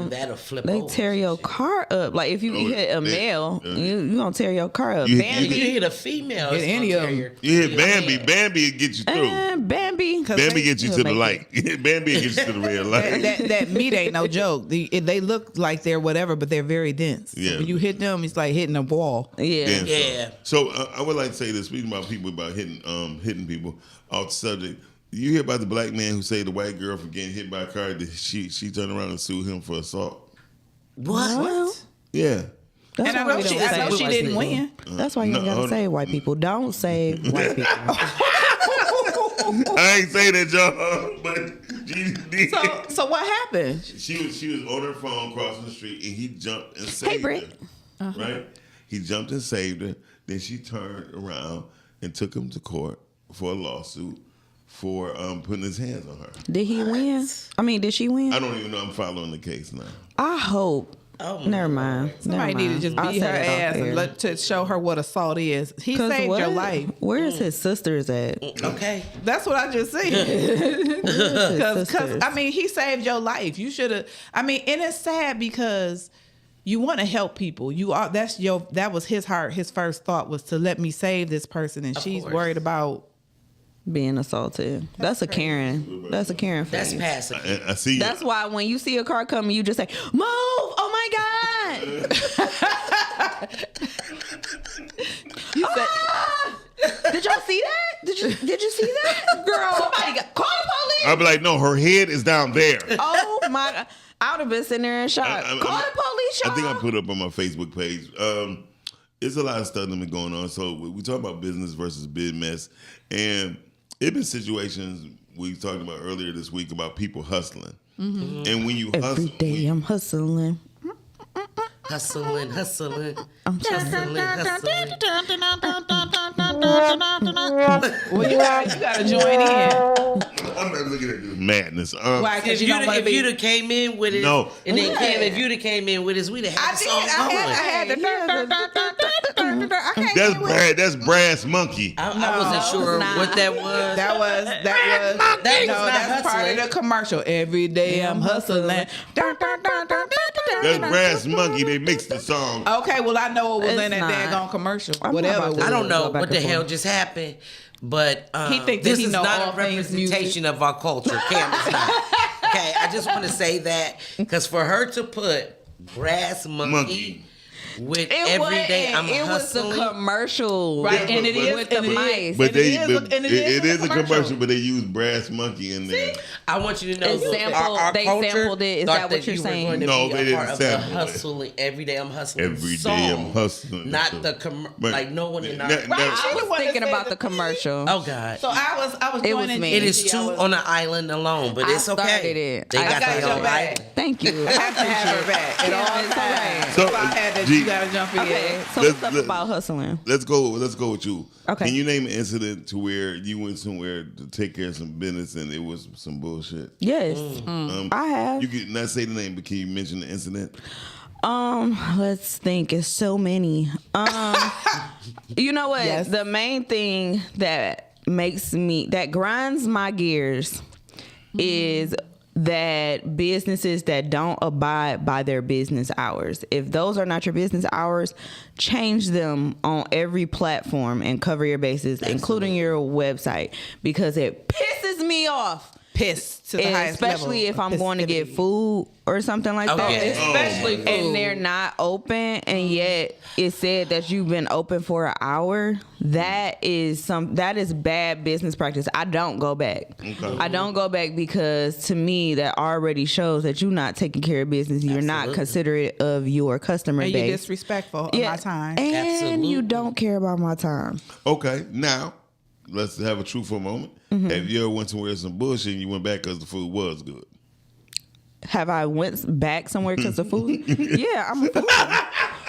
That'll flip they over. tear your car up. Like if you hit a male, you gonna tear your car up. You- If you Bambi hit a female, Hit it's any gonna of tear them. You hit your Bambi. head. Bambi will get you through. and Bambi. Bambi gets you to the make light. Bambi gets you to the red light. That meat ain't no joke. They look like they're whatever, but they're very dense. So Yeah. when you hit them, it's like hitting a wall. Yeah. Then Yeah. So I would like to say this, speaking about people about hitting people off the subject. You hear about the black man who say the white girl for getting hit by a car, that she turned around and sued him for assault. What? Yeah. That's And I why know we she, don't I know say she white didn't people. win. That's why you No, gotta say white people. Don't say white people. I ain't say that, y'all, but So what happened? She was on her phone crossing the street, and he jumped and saved her. Right? He jumped and saved her. Then she turned around and took him to court for a lawsuit for putting his hands on her. Did he win? I mean, did she win? I don't even know. I'm following the case now. I hope. Never mind. Somebody need to just beat her ass and to show her what assault is. He saved your life. Where's his sisters at? Okay. That's what I just said. Because I mean, he saved your life. You should have. I mean, and it's sad because you want to help people. You are. That was his heart. His first thought was to let me save this person, and she's worried about being assaulted. That's a Karen. That's a Karen face. That's passive. I see. That's why when you see a car coming, you just say, "Move! Oh my God!" You said, "Did y'all see that? Did you see that, girl? Somebody call the police." I'll be like, no, her head is down there. Oh my God! I would have been sitting there in shock. Call the police, y'all. I think I put up on my Facebook page. It's a lot of stuff that been going on. So we talk about business versus business, and it been situations we talked about earlier this week about people hustling. Mm-hmm. And when you hustle, every day I'm hustling. Hustling. I'm hustling. Well, you gotta join in. I'm not looking at this madness. Why? Because if you'd have came in with it, no, and then if you'd have came in with us, we'd have had the song going. That's Brad. That's Brass Monkey. I wasn't sure what that was. That's part of the commercial. Every day I'm hustling. That's Brass Monkey. They mixed the song. Okay, well I know it was in that daggone commercial. Whatever. I don't know what the hell just happened, but he thinks this he is know not all a representation of our culture. Cameron's not. Okay, I just want to say that because for her to put Brass Monkey. With every day I'm hustling. It was the commercial, right? And it is with the mice. But it is a commercial, but they use Brass Monkey in there. I want you to know they sampled it. Is that what you're saying? No, they didn't sample it. Hustling every day I'm hustling. Every day I'm hustling. Not the like no one in our. I was thinking about the commercial. Oh God. So I was joining. It is two on the island alone, but it's okay. They got your back. Thank you. I have to have her back at all times. So if I had that, you gotta jump in. Okay, so what's up about hustling? Let's go with you. Okay. Can you name an incident to where you went somewhere to take care of some business and it was some bullshit? Yes, I have. You can not say the name, but can you mention the incident? Let's think. It's so many. You know what? Yes. The main thing that grinds my gears is that businesses that don't abide by their business hours. If those are not your business hours, change them on every platform and cover your bases, including your website, because it pisses me off. Pissed to the highest level. Especially if I'm going to get food or something like that. Especially food. And they're not open, and yet it said that you've been open for an hour. That is bad business practice. I don't go back. Okay. I don't go back because to me that already shows that you're not taking care of business. You're not considerate of your customer base. And you're disrespectful of my time. And you don't care about my time. Okay, now let's have a truthful moment. Mm-hmm. Have you ever went somewhere some bullshit and you went back because the food was good? Have I went back somewhere because of food? Yeah, I'm a food.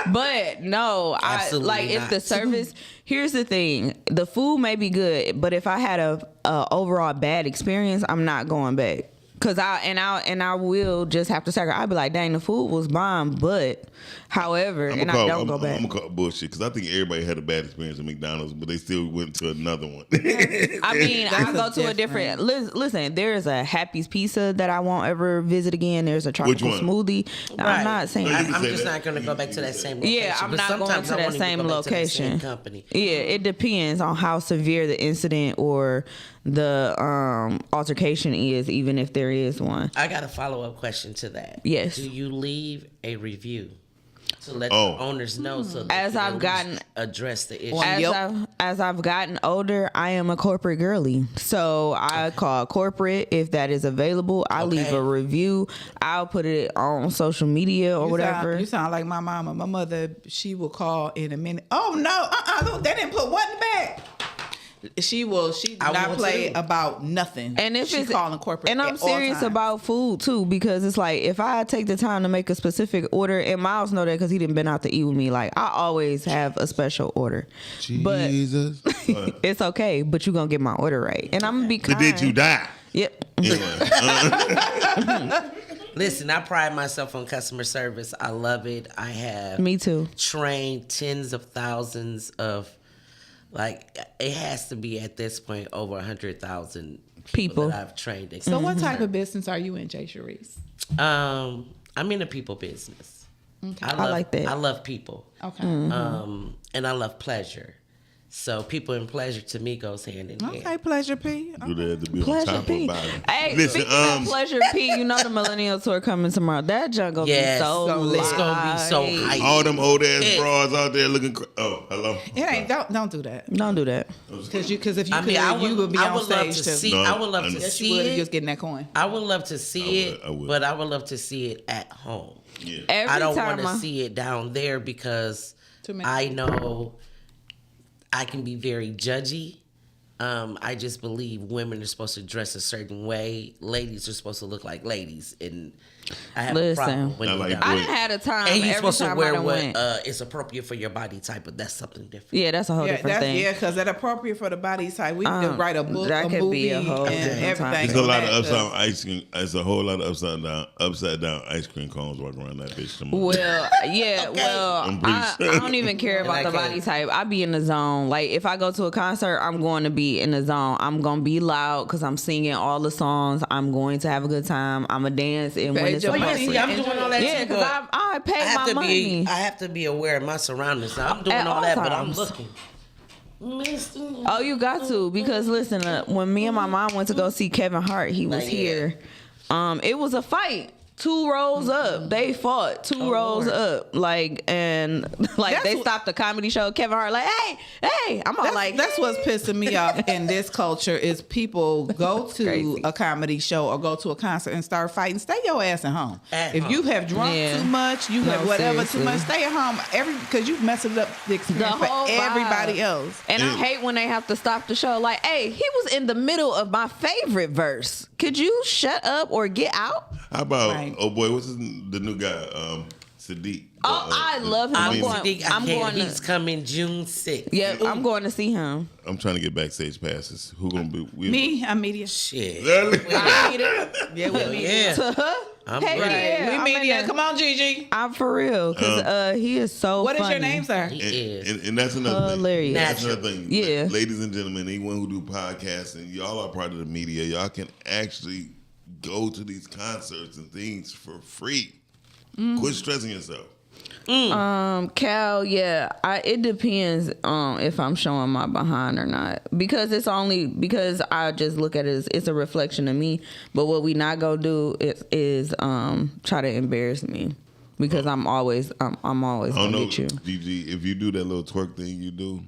But no, Absolutely I like not. if the service. Here's the thing: the food may be good, but if I had a overall bad experience, I'm not going back. Cause I will just have to sacrifice. I'll be like, dang, the food was bomb, but however, I don't go back. I'm gonna call bullshit because I think everybody had a bad experience at McDonald's, but they still went to another one. I mean, I go to a different. Listen, there's a Happy's Pizza that I won't ever visit again. There's a tropical smoothie. Right. I'm not saying. I'm just not gonna go back to that same location. Yeah, I'm not going to I that won't same even go back to that same location. company. Yeah, it depends on how severe the incident or the altercation is, even if there is one. I got a follow-up question to that. Yes. Do you leave a review to let the owners know so that as I've gotten address the issue? As I've gotten older, I am a corporate girly, so I call corporate if that is available. I leave a review. I'll put it on social media or whatever. You sound like my mama. My mother, she will call in a minute. Oh no, they didn't put what in the bag. She do not play about nothing. And if she's calling corporate, and I'm at all serious times. about food too, because it's like if I take the time to make a specific order, and Miles know that because he didn't been out to eat with me. Like I always have a special order. Jesus, but it's okay. But you gonna get my order right, and I'm gonna be kind. But did you die? Yep. Listen, I pride myself on customer service. I love it. I have Me too. trained tens of thousands of, like, it has to be at this point over 100,000 people that I've trained. So what type of business are you in, Jay Sharice? I'm in the people business. Okay. I like that. I love people. Okay. And I love pleasure. So people and pleasure to me goes hand in hand. Okay, Pleasure P. Do they have to be on Pleasure top P. of body? Hey, Listen, speaking of Pleasure P, you know the Millennial Tour coming tomorrow. That junk gonna Yes, be so it's gonna be so hype. all them old ass bras out there looking. Oh, hello. It ain't. Don't do that. Don't do that. Because if you I could, mean, you would be I on would love stage to too. see. No, I would love to Yes, see you would. it. Just getting that coin. I would love to see I would. but I would love to see it at home. Yeah. Every I don't time want to see it down there because Too many. I know I can be very judgy. I just believe women are supposed to dress a certain way. Ladies are supposed to look like ladies, and I have a problem when I you like don't. I done had a time. And you're every supposed to time I wear done what went. is appropriate for your body type, but that's something different. Yeah, that's a whole different thing. Yeah, because that appropriate for the body type. We could write a book, that a could movie, be a whole and different everything. There's a lot of on that, upside down ice cream. There's a whole lot of upside down ice cream cones walking around that bitch tomorrow. Well, yeah, well, I'm I pretty sure. don't even care about And the I body can't. type. I be in the zone. Like if I go to a concert, I'm going to be in the zone. I'm gonna be loud because I'm singing all the songs. I'm going to have a good time. I'm gonna dance and when it's your appropriate. money. I'm doing all that Yeah, too, because but I paid I have my to money. I have to be aware of my surroundings. Now, I'm doing At all all that, but I'm times. looking. Oh, you got to, because listen, when me and my mom went to go see Kevin Hart, he was here. It was a fight. 2 rows up, they fought 2 rows up, and they stopped the comedy show. Kevin Hart hey, I'm all like, that's what's pissing me off in this culture is people go to crazy. a comedy show or go to a concert and start fighting. Stay your ass at home. If you have drunk Yeah. too much, you have whatever seriously. too much. Stay at home, because you messing up the experience for whole vibe. everybody else. And I hate when they have to stop the show. Like, hey, he was in the middle of my favorite verse. Could you shut up or get out? How about oh boy, what's the new guy? Sadiq. I love him. I'm going He's coming June 6th. Yeah, I'm going to see him. I'm trying to get backstage passes. Who gonna be? Me, I'm media. Shit. I media. Yeah, we media. Yeah. I'm Hey, ready. yeah, We I'm in media. there. Come on, Gigi. I'm for real, because he is so What is funny. your name, sir? He is. And that's another Hilarious. thing. That's another thing. Yeah. Ladies and gentlemen, anyone who do podcasting, y'all are part of the media. Y'all can actually go to these concerts and things for free. Quit stressing yourself. Cal, it depends if I'm showing my behind or not, because because I just look at it as it's a reflection of me. But what we not gonna do is try to embarrass me, because I'm always gonna get you. Gigi, if you do that little twerk thing you do,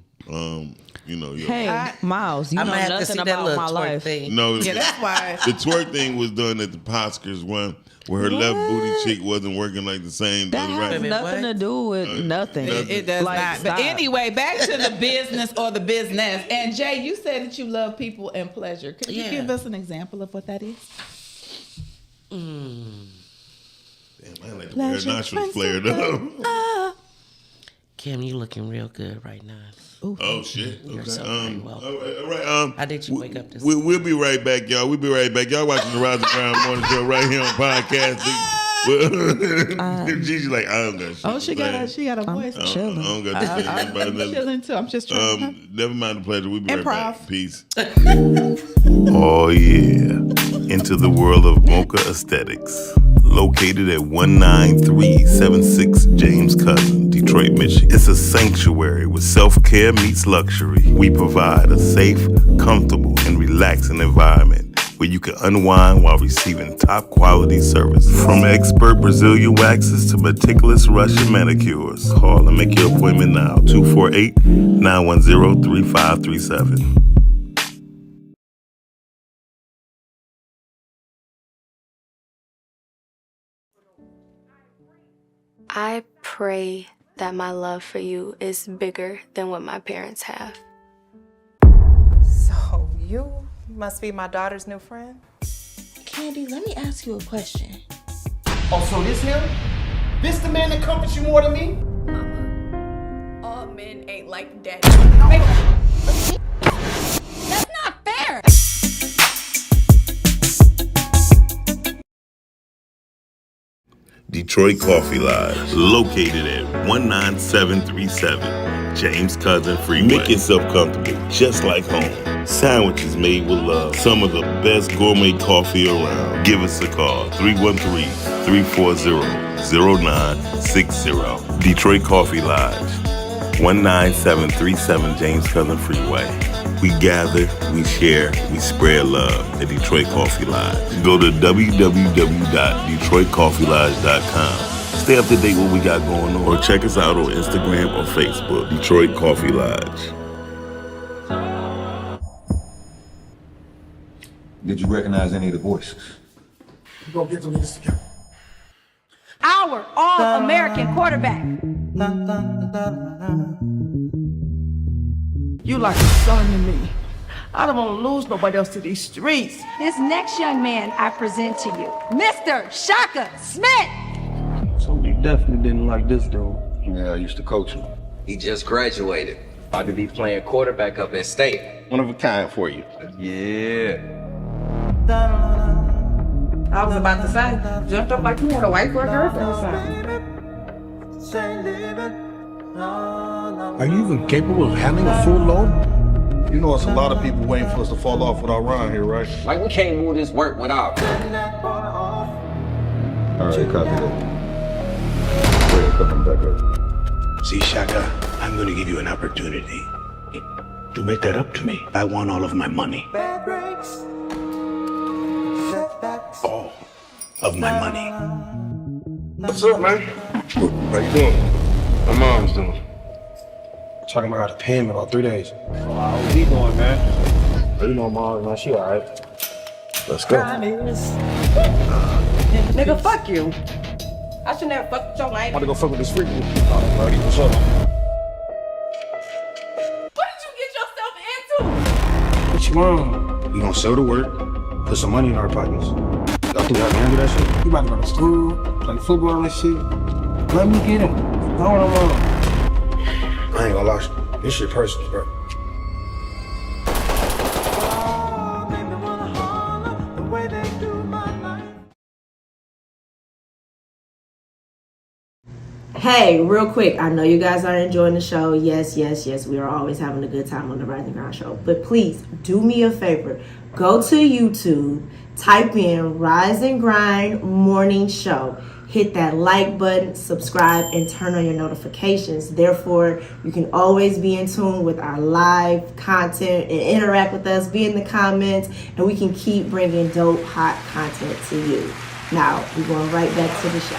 Hey, Miles, you know nothing about my life. Thing. No, Yeah, that's why. the twerk thing was done at the Oscars one, where her left booty cheek wasn't working like the same. That the right. has nothing to do with nothing. It does Like, not. stop. But anyway, back to the business or the business. And Jay, you said that you love people and pleasure. Could you give us an example of what that is? Damn, I like the air nostrils flared up. Kim, you looking real good right now. Oh shit! You're Okay. so very well. All right. How did you wake up this We'll be right back, y'all. We'll be right back. Y'all watching the Rise and Grind Morning Show right here on podcasting. Gigi's like, I don't got shit. Oh, she got a voice. I don't got to say I'm about nothing. chilling too. I'm just trying. Never mind the pleasure. We'll be right back. Improv. Peace. Oh yeah, into the world of Mocha Aesthetics. Located at 19376 James Cousin, Detroit, Michigan. It's a sanctuary where self-care meets luxury. We provide a safe, comfortable, and relaxing environment where you can unwind while receiving top quality service. From expert Brazilian waxes to meticulous Russian manicures. Call and make your appointment now. 248-910-3537. I pray that my love for you is bigger than what my parents have. You must be my daughter's new friend. Candy, let me ask you a question. Oh, so this him? This the man that comforts you more than me? All men ain't like daddy. That's not fair. Detroit Coffee Lodge, located at 19737 James Cousin Freeway. Make yourself comfortable, just like home. Sandwiches made with love. Some of the best gourmet coffee around. Give us a call, 313-340-0960. Detroit Coffee Lodge, 19737 James Cousin Freeway. We gather, we share, we spread love at Detroit Coffee Lodge. Go to www.detroitcoffeelodge.com. Stay up to date with what we got going on. Or check us out on Instagram or Facebook, Detroit Coffee Lodge. Did you recognize any of the voices? Go get to this together. Our all-American quarterback. You like a son to me. I don't want to lose nobody else to these streets. This next young man I present to you, Mr. Shaka Smith. So you definitely didn't like this dude. Yeah, I used to coach him. He just graduated. About to be playing quarterback up at State. One of a kind for you. Yeah. I was about to say, jumped up like you want a wife or a girlfriend or something. Are you even capable of handling a full load? You know, it's a lot of people waiting for us to fall off with our run here, right? Like we can't move this work without. All right, copy that. Wait, coming back up. See, Shaka, I'm going to give you an opportunity to make that up to me. I want all of my money. All of my money. What's up, man? How you doing? My mom's doing. Talking about how to pay him in about 3 days. How's he doing, man? You know, mom, man, she alright. Let's go. Nigga, fuck you. I should never fuck with your I'm life. about to go fuck with this freak. Alright, what's up? What did you get yourself into? What you want? We gonna sell the work, put some money in our pockets. Y'all think y'all can handle that shit? You about to go to school, play football and shit. Let me get him. Know what I'm on. I ain't gonna lie, this shit personal, bro. Hey, real quick, I know you guys are enjoying the show. Yes, we are always having a good time on the Rise and Grind show. But please, do me a favor. Go to YouTube, type in Rise and Grind Morning Show. Hit that like button, subscribe, and turn on your notifications. Therefore, you can always be in tune with our live content and interact with us, be in the comments, and we can keep bringing dope, hot content to you. Now, we're going right back to the show.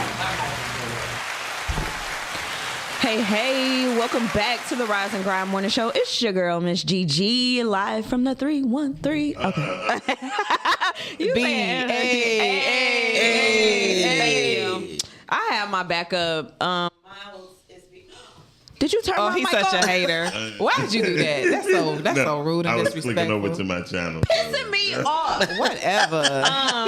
Hey, welcome back to the Rise and Grind Morning Show. It's your girl, Miss Gigi, live from the 313. Okay. You saying, hey. I have my backup. Did you turn my mic such on? a hater. Why did you do that? That's so rude and I was disrespectful. clicking over to my channel. Pissing me off. Whatever.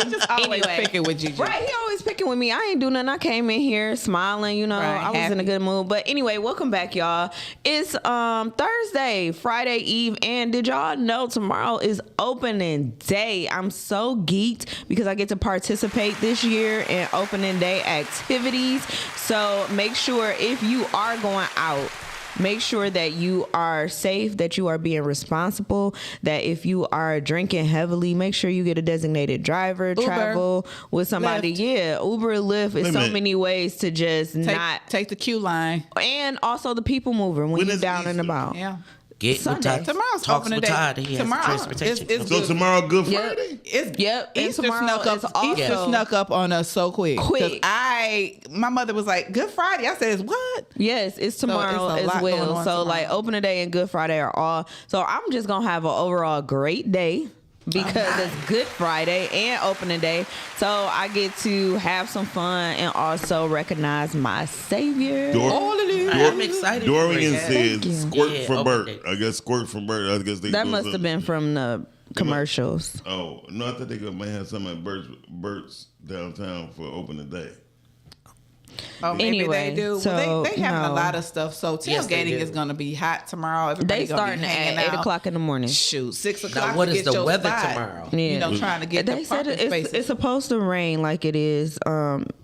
He just always picking with Gigi. Right, he always picking with me. I ain't do nothing. I came in here smiling, you know. Right, I was happy. in a good mood. But anyway, welcome back, y'all. It's Thursday, Friday Eve, and did y'all know tomorrow is opening day? I'm so geeked because I get to participate this year in opening day activities. So make sure if you are going out, make sure that you are safe, that you are being responsible, that if you are drinking heavily, make sure you get a designated driver, Uber, travel with somebody. Lyft. Yeah, Uber, Lyft is so many ways to just not take the queue line. And also the people mover when you're down and about. Yeah. Get Sunday. Tomorrow's Talks opening with day. Todd. He has Tomorrow transportation. it's So good. tomorrow, Good Yep. Friday? Yep. And Easter tomorrow snuck up. is also Easter snuck up on us so quick. 'Cause my mother was like, "Good Friday." I said, "What?" Yes, it's So tomorrow it's a lot as going well. on So tomorrow. like opening day and Good Friday are all. So I'm just gonna have an overall great day because it's Good Friday and opening day. So I get to have some fun and also recognize my Savior. I'm excited. Dorian for it. said Thank you. squirt Yeah, for open Bert. day. I guess squirt for Bert. I guess they That do must have something. been from the commercials. Oh no, I thought they might have something at Burt's downtown for opening day. Oh, maybe Anyway, they do. so, Well, they having no. a lot of stuff. So Yes, they tailgating do. is going to be hot tomorrow. Everybody They gonna starting be hanging at 8 out. o'clock in the morning. Shoot, 6 Now, o'clock. what to is get the your weather spot. tomorrow? Yeah. You know, trying to get They the said parking spaces. it's supposed to rain like it is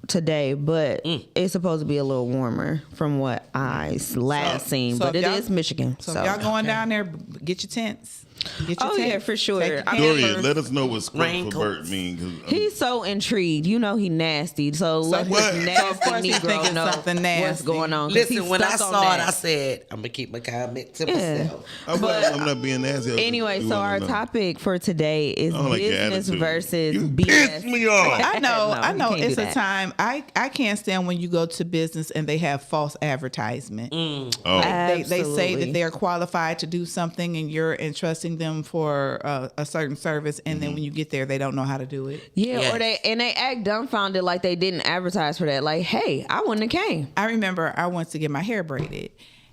today, but it's supposed to be a little warmer from what I last seen. so But if it y'all- is Michigan. So if y'all going down there, get your tents. Get your Oh, tents. yeah, for sure. Take your I campers. Dorian, let us know what squirt for Raincoats. Burt mean. 'Cause He's so intrigued. You know he nasty. So let what? this So nasty of course he's Negro thinking know something what's nasty. going on. 'cause Listen, he's when I stuck on saw it, that. I said, I'm going to keep my comment to Yeah. myself. I'm not being nasty. Anyway, You so wanna our know. topic for today is I don't like your business attitude. versus You BS. pissed me off. I know, No, I you know. can't do It's a that. time. I can't stand when you go to business and they have false advertisement. Oh. They say Absolutely. that they're qualified to do something and you're entrusting them for a certain service, and then when you get there, they don't know how to do it. Yeah, Yes. or they act dumbfounded like they didn't advertise for that. Like, hey, I wouldn't have came. I remember I went to get my hair braided.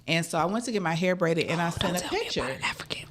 And so I went to get my hair braided and I sent a picture. African.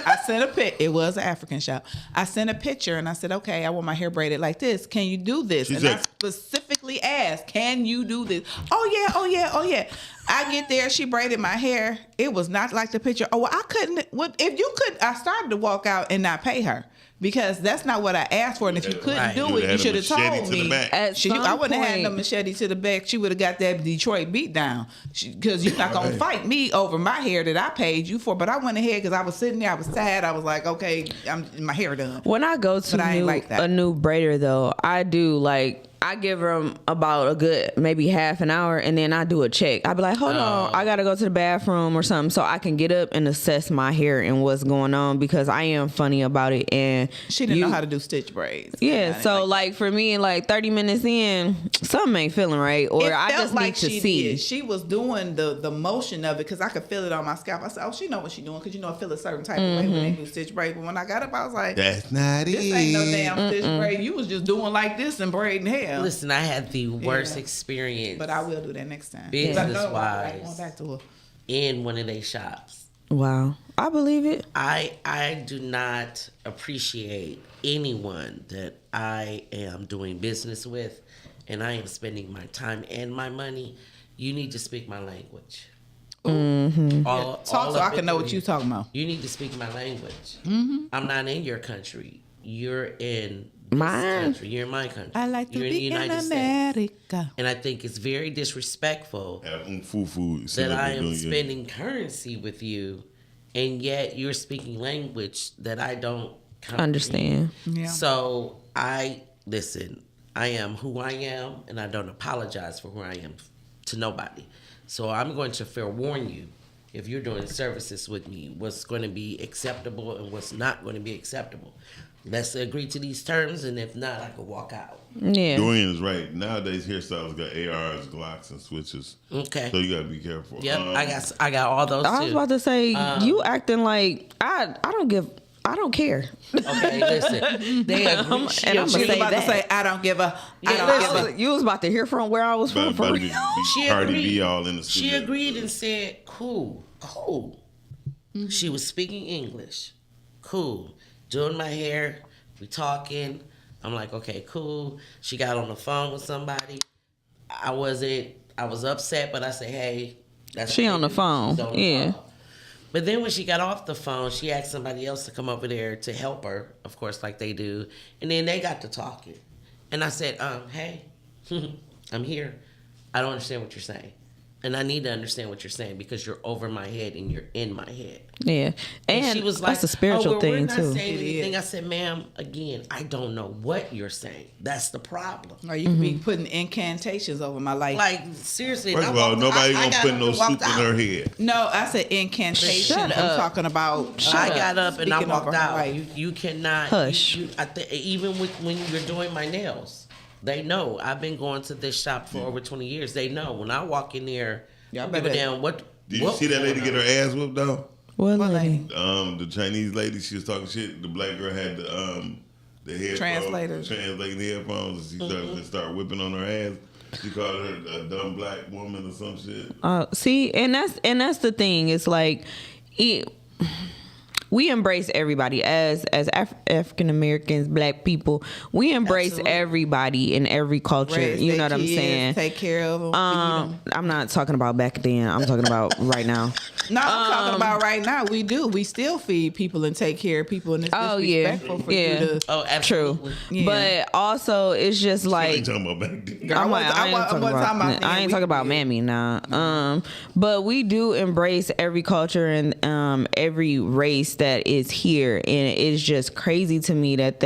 I sent a pic. It was an African shop. I sent a picture and I said, okay, I want my hair braided like this. Can you do this? She and I said- specifically asked, can you do this? Oh yeah, oh yeah, oh yeah. I get there, she braided my hair. It was not like the picture. Oh, well, I couldn't. What if you could? I started to walk out and not pay her. Because that's not what I asked for, and if you couldn't Right. do You it, you had a should have machete told to the me. back. At some I wouldn't have had no point- machete to the back. She would have got that Detroit beat down. Because you're not gonna fight me over my hair that I paid you for. But I went ahead because I was sitting there, I was tired. I was like, okay, my hair done. When I go to But I ain't like that. a new braider, though, I do like I give them about a good maybe half an hour, and then I do a check. I be like, hold on, I gotta go to the bathroom or something, so I can get up and assess my hair and what's going on, because I am funny about it. And She didn't know how to do stitch braids. Yeah, so like for me, like 30 minutes in, something ain't feeling right, or It I felt just like need to she see. did. She was doing the motion of it because I could feel it on my scalp. I said, oh, she know what she doing, because I feel a certain type of way when they do stitch braid. But when I got up, I was like, That's not it. this ain't no damn stitch braid. You was just doing like this and braiding hair. Listen, I had the worst Yeah. experience. But I will do that next time. Business-wise. Going back to her. In one of their shops. Wow, I believe it. I do not appreciate anyone that I am doing business with, and I am spending my time and my money. You need to speak my language. Talk so I can know what you talking about. You need to speak my language. Mm-hmm. I'm not in your country. You're in this Mine. country. You're in my country. I like to You're be in States. America. And I think it's very disrespectful Fufu. that I am spending currency with you, and yet you're speaking language that I don't Understand. Yeah. So I am who I am, and I don't apologize for who I am to nobody. So I'm going to forewarn you, if you're doing services with me, what's going to be acceptable and what's not going to be acceptable. Let's agree to these terms, and if not, I can walk out. Yeah. Dorian is right. Nowadays, hairstyles got ARs, Glocks, and switches. Okay. So you gotta be careful. Yep, I got all those. I was too. about to say, you acting like I don't care. Okay, listen. They agree. And I'm She gonna was say about that. to say, I don't give a. I Yeah, don't give a. You was about to hear from where I was from for About to real. be She Cardi agreed. B all in the She studio. agreed and said, cool. She was speaking English. Cool. Doing my hair. We talking. I'm like, okay, cool. She got on the phone with somebody. I was upset, but I said, hey, that's She what on they the do. phone. She's on the Yeah. phone. But then when she got off the phone, she asked somebody else to come over there to help her, of course, like they do. And then they got to talking. And I said, hey, I'm here. I don't understand what you're saying. And I need to understand what you're saying because you're over my head and you're in my head. Yeah, and she was that's like, a spiritual we're thing not too. saying anything. I said, ma'am, again, I don't know what you're saying. That's the problem. Or you could be putting incantations over my life. Like, seriously. First and of I all, walked- nobody I gonna got put up no and soup walked in out. her head. No, I said incantations. Shut I'm up. talking about. I got up and I speaking walked over her out. life. You cannot. Hush. Even when you're doing my nails, they know. I've been going to this shop for over 20 years. They know. When I walk in there, Y'all people better- down, what? Did you what see that lady going get on? her ass whooped though? What lady? The Chinese lady, she was talking shit. The black girl had the headphones, Translators. translating the headphones. And she started whipping on her ass. She called her a dumb black woman or some shit. See, and that's the thing. It's like, we embrace everybody as African Americans, Black people. We embrace everybody in every culture. Raise You their know what I'm kids, saying? Take care of them. I'm not talking about back then. I'm talking about right now. No, I'm talking about right now. We do. We still feed people and take care of people, and it's disrespectful for you to. Oh, absolutely. True. Yeah. But also, it's just like. I ain't talking about back then. I ain't talking about Mammy now. But we do embrace every culture and every race that is here, and it's just crazy to me that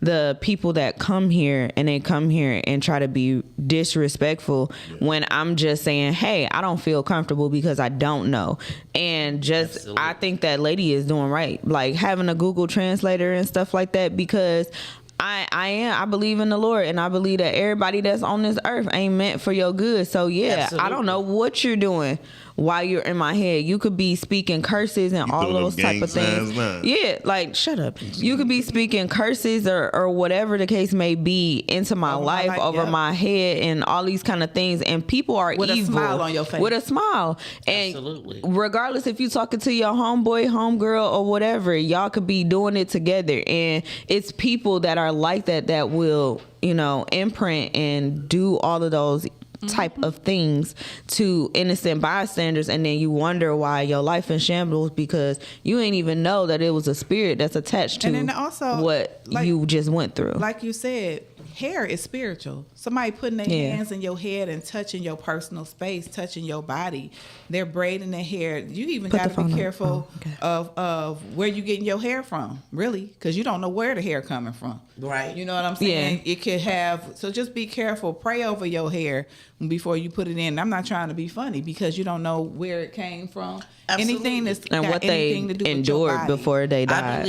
the people that come here and try to be disrespectful when I'm just saying, hey, I don't feel comfortable because I don't know. And just, I think that lady is doing right. Like having a Google translator and stuff like that, because I believe in the Lord, and I believe that everybody that's on this earth ain't meant for your good. So yeah, Absolutely. I don't know what you're doing while you're in my head. You could be speaking curses and all those type of things. Yeah, like shut up. You could be speaking curses or whatever the case may be into my life, over my head, and all these kind of things. And people are with evil. a smile on your face. With a smile. And Absolutely. regardless if you talking to your homeboy, homegirl, or whatever, y'all could be doing it together. And it's people that are like that will, imprint and do all of those type of things to innocent bystanders, and then you wonder why your life in shambles because you ain't even know that it was a spirit that's attached to And then also, what you just went through. Like you said, hair is spiritual. Somebody putting their hands in your head and touching your personal space, touching your body. They're braiding their hair. You even got to be careful of where you getting your hair from, really, because you don't know where the hair coming from. Right. You know what I'm saying? It could have, so just be careful. Pray over your hair before you put it in. I'm not trying to be funny because you don't know where it came from. Absolutely. Anything that's and got what they anything to do with your endured body. before they died.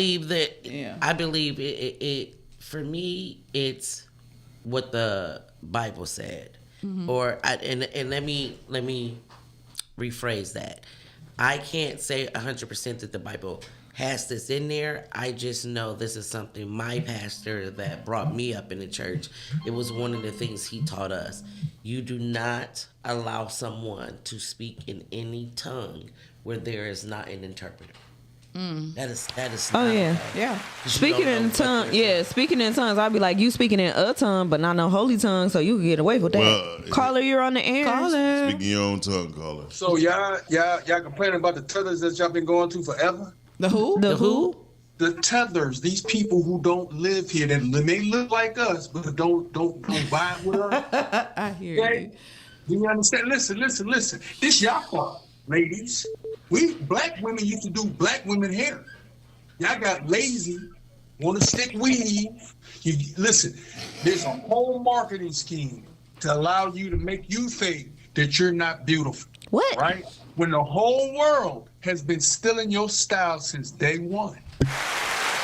I believe it for me, it's what the Bible said. And let me rephrase that. I can't say 100% that the Bible has this in there. I just know this is something my pastor that brought me up in the church, it was one of the things he taught us. You do not allow someone to speak in any tongue where there is not an interpreter. That is Oh yeah. Speaking in tongues, I'd be like, you speaking in a tongue, but not no holy tongue, so you can get away with that. Well, Caller, you're on the air. Caller. Speaking your own tongue, caller. So y'all complaining about the tethers that y'all been going to forever? The who? The who? The tethers. These people who don't live here, that may look like us, but don't vibe with us. I hear you. Do you understand? Listen. This y'all part, ladies. We black women used to do black women hair. Y'all got lazy, want to stick weave. Listen, there's a whole marketing scheme to allow you to make you think that you're not beautiful. What? Right? When the whole world has been stealing your style since day one.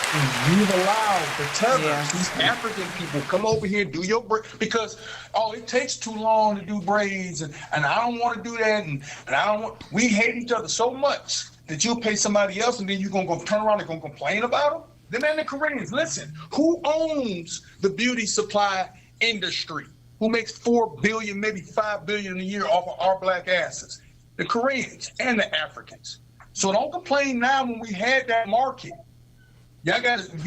And you've allowed the tethers, these African people, come over here, do your braid, because it takes too long to do braids, and I don't want to do that, and I don't want. We hate each other so much that you'll pay somebody else, and then you're gonna turn around and gonna complain about them. Then the Koreans, listen, who owns the beauty supply industry? Who makes $4 billion, maybe $5 billion a year off of our black asses? The Koreans and the Africans. So don't complain now when we had that market. You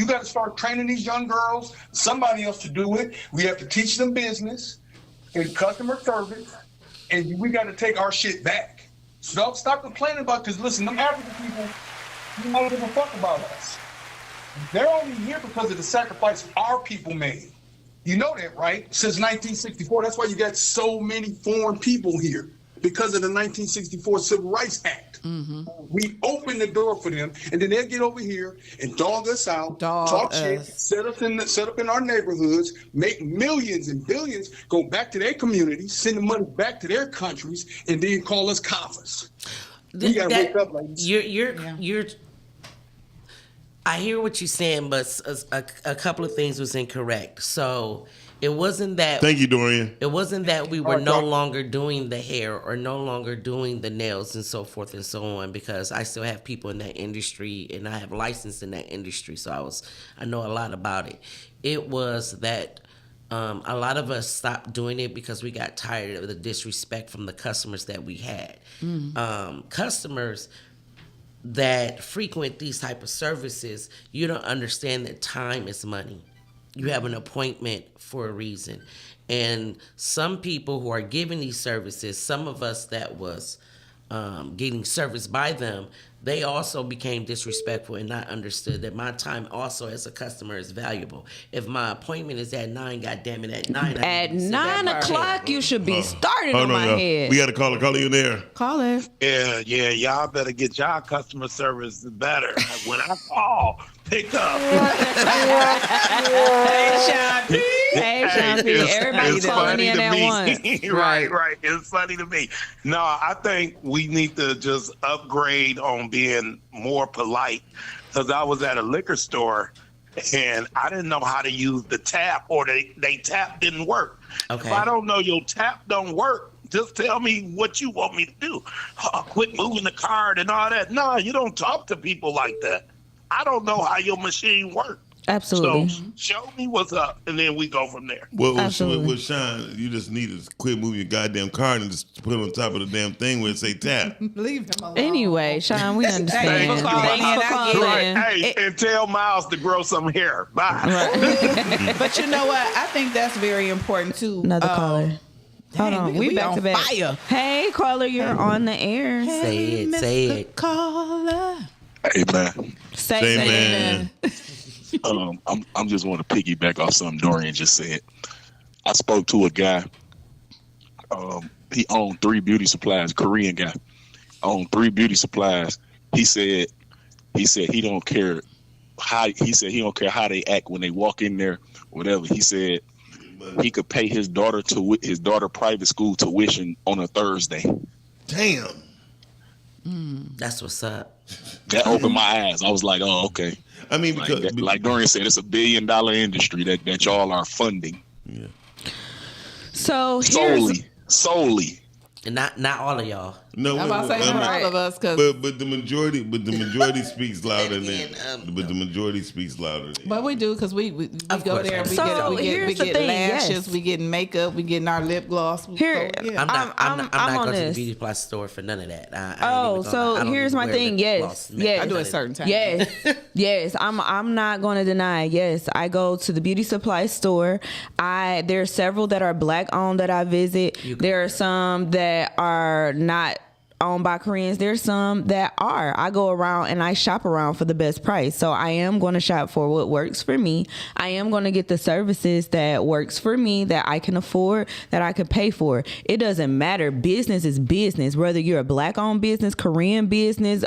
got to start training these young girls, somebody else to do it. We have to teach them business and customer service, and we got to take our shit back. So don't stop complaining about, because listen, them African people, you don't give a fuck about us. They're only here because of the sacrifice our people made. You know that, right? Since 1964, that's why you got so many foreign people here, because of the 1964 Civil Rights Act. We open the door for them, and then they'll get over here and dog us out, talk shit, set up in our neighborhoods, make millions and billions, go back to their communities, send the money back to their countries, and then call us coppers. We gotta wake up, ladies. You're. I hear what you're saying, but a couple of things was incorrect. So it wasn't that. Thank you, Dorian. It wasn't that we were no longer doing the hair or no longer doing the nails and so forth and so on, because I still have people in that industry and I have license in that industry, so I know a lot about it. It was that a lot of us stopped doing it because we got tired of the disrespect from the customers that we had. Customers that frequent these type of services, you don't understand that time is money. You have an appointment for a reason. And some people who are giving these services, some of us that was getting serviced by them, they also became disrespectful and not understood that my time also as a customer is valuable. If my appointment is at 9, goddamn it, at 9. At 9 o'clock, you should be starting on my head. We got a caller. Call you there. Call her. Yeah, y'all better get y'all customer service better. When I call, pick up. Hey, Sean P. Hey, Sean P. Everybody calling in at once. Right. It's funny to me. No, I think we need to just upgrade on being more polite. Because I was at a liquor store and I didn't know how to use the tap, or they tap didn't work. Okay. If I don't know your tap don't work, just tell me what you want me to do. Quit moving the card and all that. No, you don't talk to people like that. I don't know how your machine works. Absolutely. So show me what's up, and then we go from there. Well, Sean, you just need to quit moving your goddamn card and just put it on top of the damn thing where it say tap. Leave him alone. Anyway, Sean, we understand. Thanks for calling in. Hey, and tell Miles to grow some hair. Bye. But you know what? I think that's very important too. Another caller. Hold on, we back on to back. fire. Hey, caller, you're on the air. Say it. Caller. Hey, man. Say man. I'm just want to piggyback off something Dorian just said. I spoke to a guy. He owned 3 beauty supplies. Korean guy owned 3 beauty supplies. He said he don't care how. He said he don't care how they act when they walk in there, whatever. He said he could pay his daughter private school tuition on a Thursday. Damn. That's what's up. That opened my eyes. I was like, oh, okay. I mean, because like Dorian said, it's $1 billion industry that y'all are funding. Yeah. So solely. And not all of y'all. No, I'm about to say all of us, but the majority speaks louder than. But the majority speaks louder. But we do, because we go there. We get lashes. We get makeup. We getting our lip gloss. Here, I'm not going to the beauty supply store for none of that. Here's my thing. Yes, I do a certain time. Yes. I'm not going to deny. Yes, I go to the beauty supply store. There are several that are black owned that I visit. There are some that are not owned by Koreans. There's some that are. I go around and I shop around for the best price. So I am going to shop for what works for me. I am going to get the services that works for me, that I can afford, that I can pay for. It doesn't matter. Business is business. Whether you're a black-owned business, Korean business,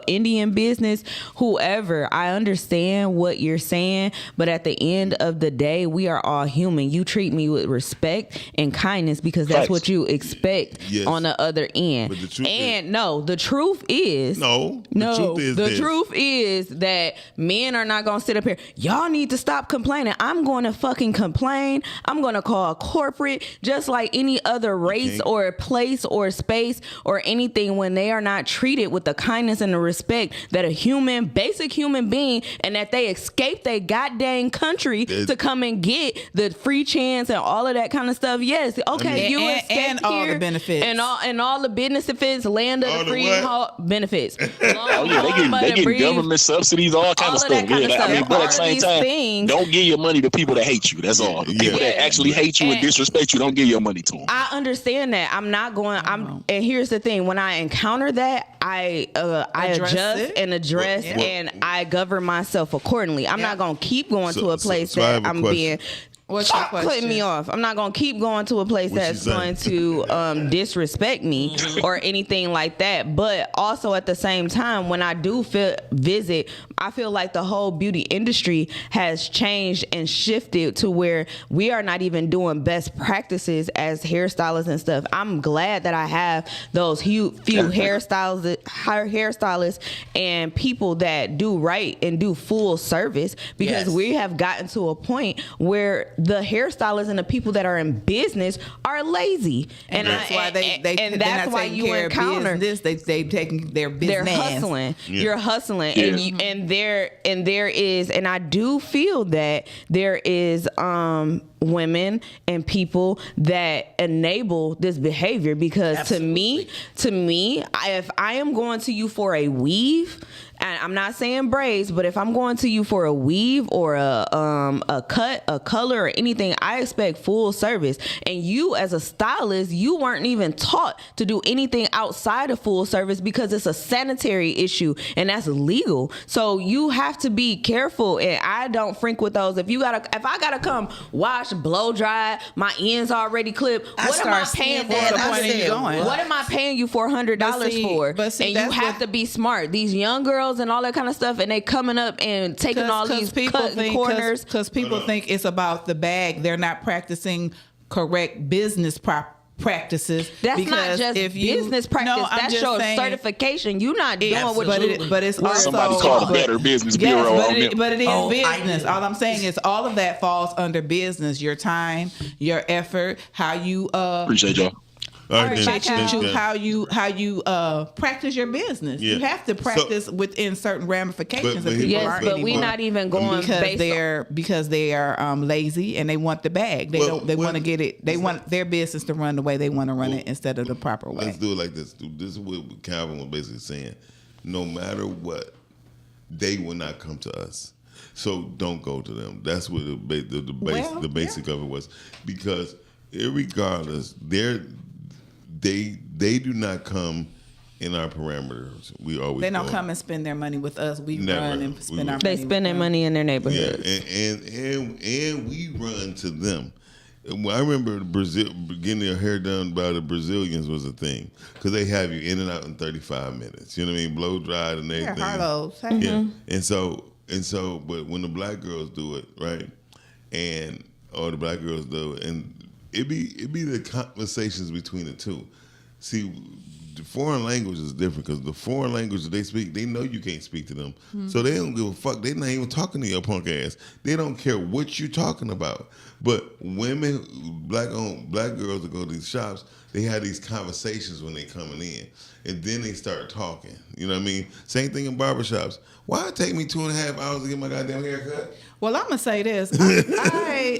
Indian business, whoever. I understand what you're saying, but at the end of the day, we are all human. You treat me with respect and kindness because that's what you expect on the other end. But the truth the truth is that men are not going to sit up here. Y'all need to stop complaining. I'm going to fucking complain. I'm going to call corporate, just like any other race or place or space or anything, when they are not treated with the kindness and the respect that a basic human being, and that they escape their goddamn country to come and get the free chance and all of that kind of stuff. Yes. Okay. You escape and all the benefits and all the benefits, land of the free benefits. They get government subsidies, all kind of stuff. But at the same time, don't give your money to people that hate you. That's all. The people that actually hate you and disrespect you, don't give your money to them. I understand that. I'm not going. And here's the thing: when I encounter that, I adjust and address, and I govern myself accordingly. I'm not going to keep going to a place that I'm being. Stop cutting me off. I'm not going to keep going to a place that's going to disrespect me or anything like that. But also at the same time, when I do visit, I feel like the whole beauty industry has changed and shifted to where we are not even doing best practices as hairstylists and stuff. I'm glad that I have those few hairstylists and people that do right and do full service, because we have gotten to a point where the hairstylists and the people that are in business are lazy, and that's why that's why you encounter this. They taking their business. They're hustling. You're hustling, and and there is, and I do feel that there is women and people that enable this behavior, because Absolutely. to me, if I am going to you for a weave, and I'm not saying braids, but if I'm going to you for a weave or a cut, a color, or anything, I expect full service. And you, as a stylist, you weren't even taught to do anything outside of full service because it's a sanitary issue and that's illegal. So you have to be careful. And I don't frink with those. If I gotta come wash, blow dry, my ends already clipped, what am I paying for? What am I paying you $400 for? And you have to be smart. These young girls and all that kind of stuff, and they coming up and taking all these corners. Because people think it's about the bag. They're not practicing correct business practices. That's because not just business practice. No, that's your certification. You're not doing what you. But it's also somebody called a Better Business Bureau on them. But it is business. All I'm saying is all of that falls under business. Your time, your effort, how you appreciate y'all. How you practice your business. Yeah. You have to practice within certain ramifications. But people yes, aren't but anymore. we're not even going because they are lazy and they want the bag. They want to get it. They want their business to run the way they want to run it instead of the proper way. Let's do it like this. This is what Calvin was basically saying. No matter what, they will not come to us. So don't go to them. That's what the basic of it was. Because irregardless, they do not come in our parameters. We always they don't come and spend their money with us. We run and spend our money. They spend their money in their neighborhood. Yeah, and we run to them. I remember getting your hair done by the Brazilians was a thing because they have you in and out in 35 minutes. You know what I mean? Blow dried and everything. Yeah, Harlow. Yeah, and so, but when the black girls do it, right, or the black girls do it, and it be the conversations between the two. See, the foreign language is different because the foreign language that they speak, they know you can't speak to them, so they don't give a fuck. They're not even talking to your punk ass. They don't care what you're talking about. But women, black girls that go to these shops, they have these conversations when they coming in, and then they start talking. You know what I mean? Same thing in barbershops. Why it take me 2.5 hours to get my goddamn hair cut? Well, I'm gonna say this.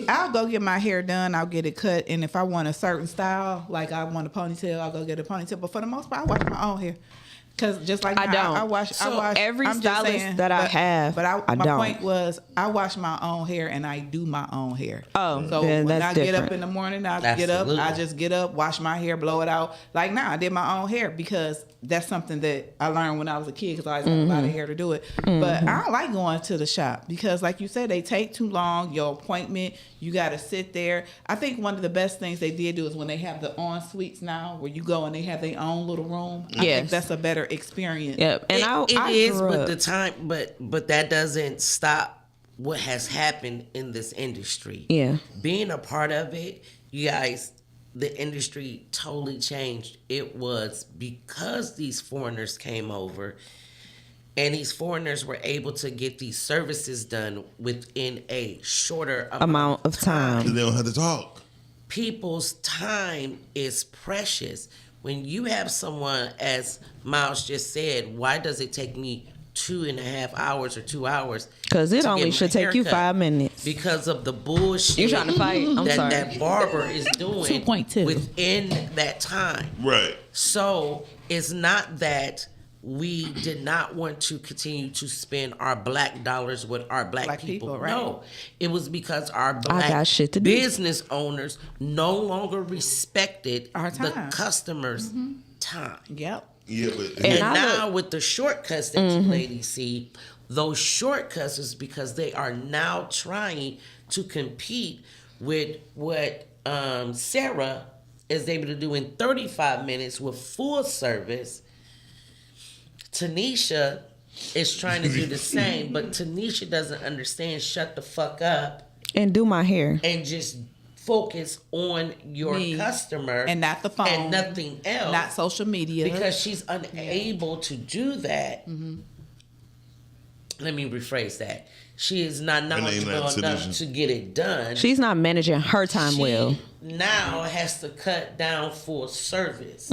I'll go get my hair done. I'll get it cut, and if I want a certain style, like I want a ponytail, I'll go get a ponytail. But for the most part, I wash my own hair. Because just like I don't. I wash every I'm stylist saying, that I have. But I my don't. point was, I wash my own hair and I do my own hair. Oh, so then when that's I different. get up in the morning, I just get up, wash my hair, blow it out. Like now, I did my own hair because that's something that I learned when I was a kid because I always had a lot of hair to do it. But I don't like going to the shop because, like you said, they take too long. Your appointment, you got to sit there. I think one of the best things they did do is when they have the en-suites now, where you go and they have their own little room. I think that's a better experience. Yep, and it is, but the time, but that doesn't stop what has happened in this industry. Yeah, being a part of it, you guys, the industry totally changed. It was because these foreigners came over, and these foreigners were able to get these services done within a shorter amount of time. They don't have to talk. People's time is precious. When you have someone, as Miles just said, why does it take me 2.5 hours or 2 hours? Because it only should take you 5 minutes. Because of the bullshit You're trying to fight. I'm sorry. that barber is doing 2.2 within that time. Right. So it's not that we did not want to continue to spend our black dollars with our black people. Right? No, it was because our I black got shit to do. business owners no longer respected our time. the customers' time. Yep. Yeah, but And now with the shortcuts that you ladies see, those shortcuts is because they are now trying to compete with what Sarah is able to do in 35 minutes with full service. Tanisha is trying to do the same, but Tanisha doesn't understand. Shut the fuck up and do my hair and just focus on your customer and not the phone and nothing else, not social media, because she's unable to do that. Let me rephrase that. She is not knowledgeable enough to get it done. She's not managing her time well. Now has to cut down full service.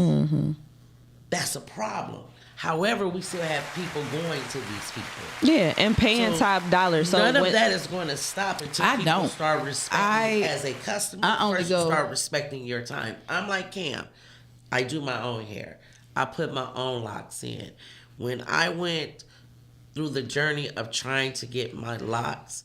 That's a problem. However, we still have people going to these people. Yeah, and paying top dollar. So none of that is going to stop until people start respecting you as a customer. I only start respecting your time. I'm like Cam. I do my own hair. I put my own locks in. When I went through the journey of trying to get my locks,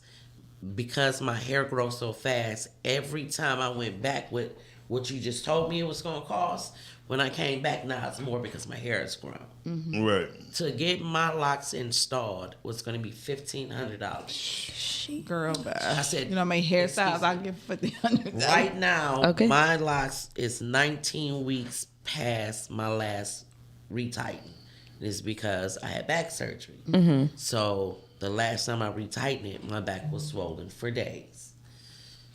because my hair grows so fast, every time I went back with what you just told me it was going to cost, when I came back, now it's more because my hair has grown. Mm-hmm. Right. To get my locks installed was going to be $1,500. Girl, I said, you know, my hairstyles I give $1,500. Right now, my locks is 19 weeks past my last retighten. It's because I had back surgery. Mm-hmm. So the last time I retightened it, my back was swollen for days.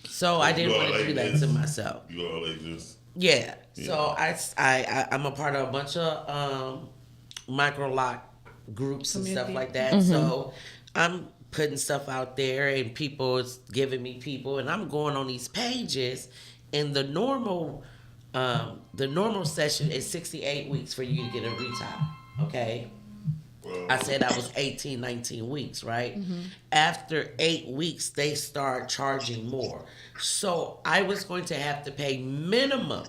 So I didn't want to do that to myself. You all like this? Yeah. So I'm a part of a bunch of micro lock groups and stuff like that. Mm-hmm. So I'm putting stuff out there, and people is giving me people, and I'm going on these pages, and the normal session is 68 weeks for you to get a retie. Okay. I said I was 18, 19 weeks, right? Mm-hmm. After 8 weeks, they start charging more. So I was going to have to pay minimum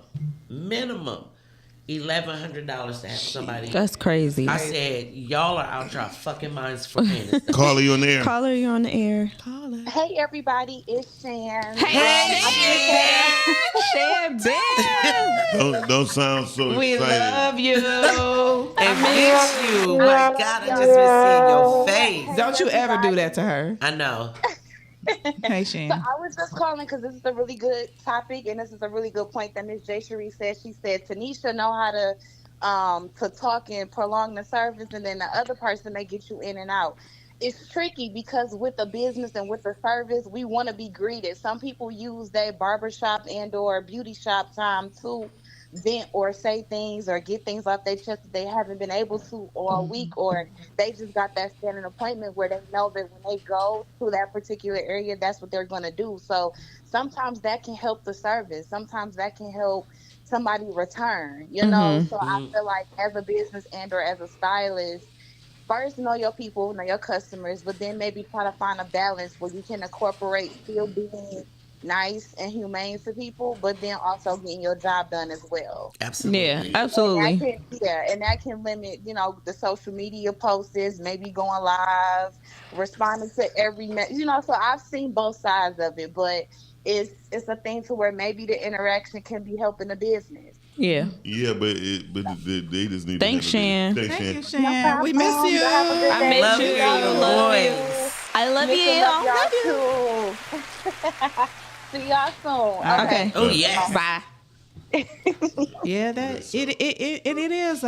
$1,100 to have somebody. That's crazy. I said, y'all are out your fucking minds for paying this. Caller, you on the air? Caller, you on the air? Hey everybody, it's Shan. Hey, Shan, Shan, Don't sound so excited. We love you. And miss you. My God, I just been seeing your face. Don't you ever do that to her. I know. Hey, Shan. So I was just calling because this is a really good topic, and this is a really good point that Miss J. Cherie said. She said Tanisha know how to talk and prolong the service, and then the other person may get you in and out. It's tricky because with the business and with the service, we want to be greeted. Some people use their barbershop and or beauty shop time to vent or say things or get things off their chest that they haven't been able to all week, or they just got that standing appointment where they know that when they go to that particular area, that's what they're going to do. So sometimes that can help the service. Sometimes that can help somebody return, you know? So I feel like as a business and or as a stylist, first know your people, know your customers, but then maybe try to find a balance where you can incorporate still being nice and humane to people, but then also getting your job done as well. Absolutely. Yeah, absolutely. And that can limit, you know, the social media posts, maybe going live, responding to every you know. So I've seen both sides of it, but it's a thing to where maybe the interaction can be helping the business. Yeah. Yeah, but they just need. Thanks, Shan. Thanks, Thank you, Shan. Shan. We miss you. I miss you. Love you. I love you. Love you. See y'all soon. Okay. Oh yes. Bye. Yeah, that it is.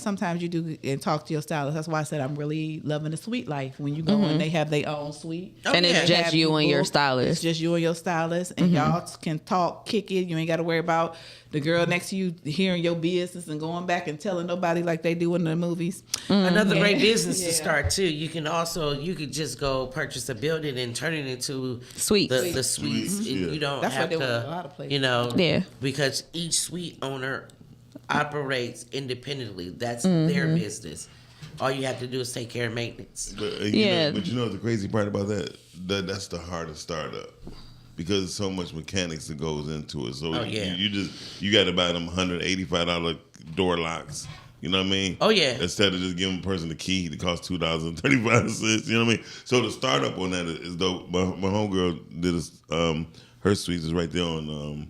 Sometimes you do and talk to your stylist. That's why I said I'm really loving the suite life. When you go and they have their own suite, And it's just you and your stylist. It's just you and your stylist, and y'all can talk, kick it. You ain't got to worry about the girl next to you hearing your business and going back and telling nobody like they do in the movies. Another great business to start too. You could just go purchase a building and turn it into Suites. The suites. And you don't That's have what they want to, a lot of places. you know, Yeah. because each suite owner operates independently. That's their business. All you have to do is take care of maintenance. But you know the crazy part about that's the hardest startup. Because there's so much mechanics that goes into it. So you got to buy them $185 door locks. You know what I mean? Oh yeah. Instead of just giving a person the key that costs $2.35. You know what I mean? So the startup on that is dope. My homegirl did her suites is right there on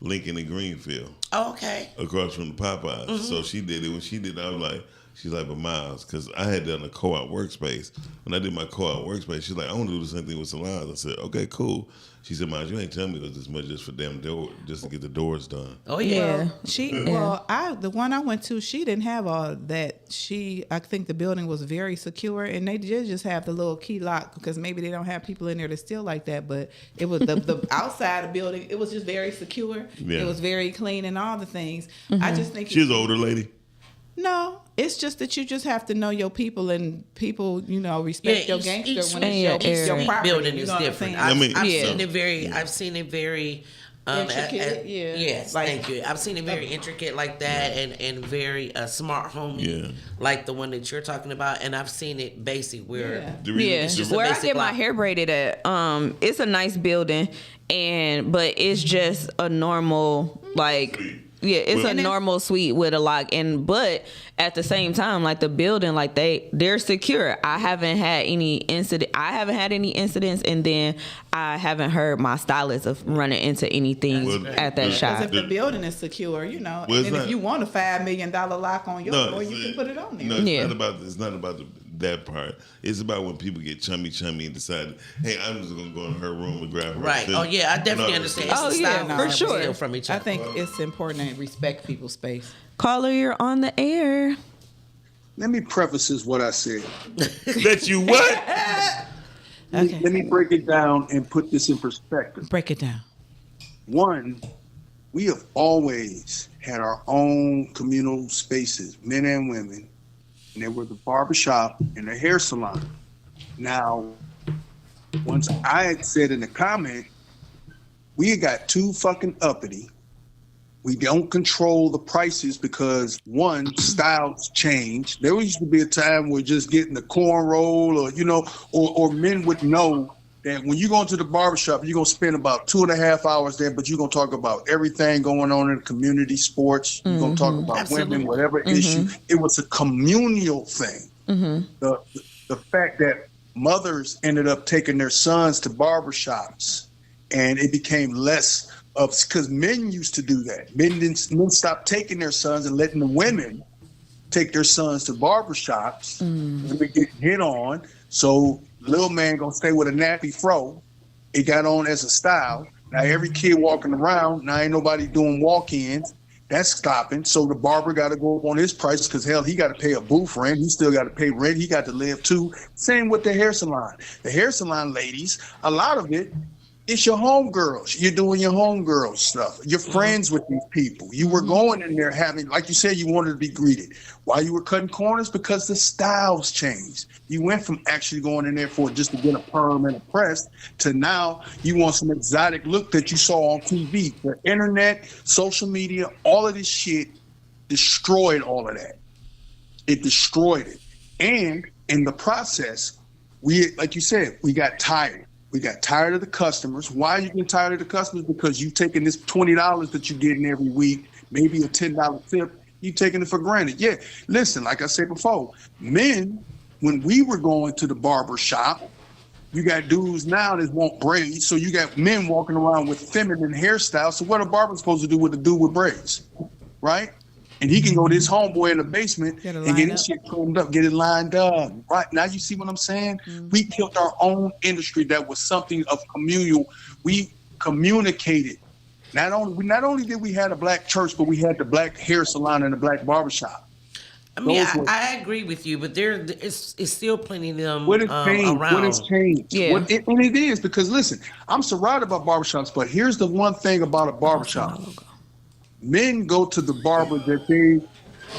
Lincoln and Greenfield. Oh, okay. Across from the Popeyes. So she did it. When she did it, I was like, she's like, but Miles, because I had done a co-op workspace. When I did my co-op workspace, she's like, I want to do the same thing with salons. I said, okay, cool. She said, Miles, you ain't telling me it was this much just for damn door, just to get the doors done. Oh yeah. The one I went to, she didn't have all that. I think the building was very secure, and they did just have the little key lock because maybe they don't have people in there that steal like that. But it was the outside of the building. It was just very secure. Yeah. It was very clean and all the things. I just think She's an older lady. No, it's just that you just have to know your people, and people, you know, respect your gangster when it's your property. Building is you know different. I've seen it very Intricate, yeah. Yes, Like- thank you. I've seen it very intricate like that, and very smart homey, like the one that you're talking about. And I've seen it basic where it's just a where I basic get my lock. hair braided at, it's a nice building, but it's just a normal it's a normal suite with a lock, but at the same time, like the building, like they're secure. I haven't had any incidents, and then I haven't heard my stylist of running into anything at that shop. Because if the building is secure, and then if you want a $5 million lock on your door, you can put it on there. No, it's not about that part. It's about when people get chummy and decide, hey, I'm just gonna go in her room and grab her. Right. thing. Oh yeah, I definitely understand. It's the style no, for for sure. steal from each other. I think it's important to respect people's space. Caller, you're on the air. Let me preface this what I said. That you what? Okay. Let me break it down and put this in perspective. Break it down. One, we have always had our own communal spaces, men and women, and there was the barbershop and the hair salon. Now, once I had said in the comment, we got too fucking uppity. We don't control the prices because one, styles change. There used to be a time where just getting the cornroll or men would know that when you go into the barbershop, you're going to spend about 2.5 hours there, but you're going to talk about everything going on in the community, sports. You're going to talk about women, whatever issue. It was a communal thing. The fact that mothers ended up taking their sons to barbershops, and it became less of, because men used to do that. Men stopped taking their sons and letting the women take their sons to barbershops and be getting hit on. So little man gonna stay with a nappy fro. It got on as a style. Now every kid walking around, now ain't nobody doing walk-ins. That's stopping. So the barber got to go up on his prices because hell, he got to pay a booth rent. He still got to pay rent. He got to live too. Same with the hair salon. The hair salon ladies, a lot of it, it's your homegirls. You're doing your homegirl stuff. You're friends with these people. You were going in there having, like you said, you wanted to be greeted. Why you were cutting corners? Because the styles changed. You went from actually going in there for just to get a perm and a press to now you want some exotic look that you saw on TV. The internet, social media, all of this shit destroyed all of that. It destroyed it. And in the process, like you said, we got tired. We got tired of the customers. Why are you getting tired of the customers? Because you taking this $20 that you're getting every week, maybe a $10 tip, you taking it for granted. Yeah, listen, like I said before, men, when we were going to the barber shop, you got dudes now that want braids, so you got men walking around with feminine hairstyles. So what a barber supposed to do with a dude with braids, right? And he can go to his homeboy in the basement and get his shit trimmed up, get it lined up. Right now, you see what I'm saying? We killed our own industry that was something of communal. We communicated. Not only did we have a black church, but we had the black hair salon and the black barbershop. I mean, I agree with you, but it's still plenty of them what has changed? around. What has changed? Yeah. And it is, because listen, I'm surrounded by barbershops, but here's the one thing about a barbershop. Men go to the barber that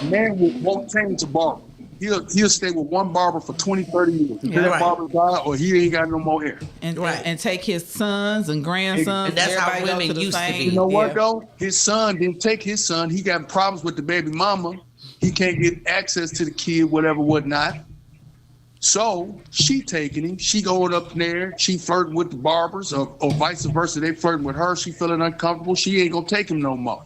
men won't change a barber. He'll stay with one barber for 20, 30 years. If that barber die or he ain't got no more hair. And take his sons and grandsons. And that's how everybody women to used to be. You know what though? His son didn't take his son. He got problems with the baby mama. He can't get access to the kid, whatever, whatnot. So she taking him. She going up there. She flirting with the barbers or vice versa. They flirting with her. She feeling uncomfortable. She ain't gonna take him no more.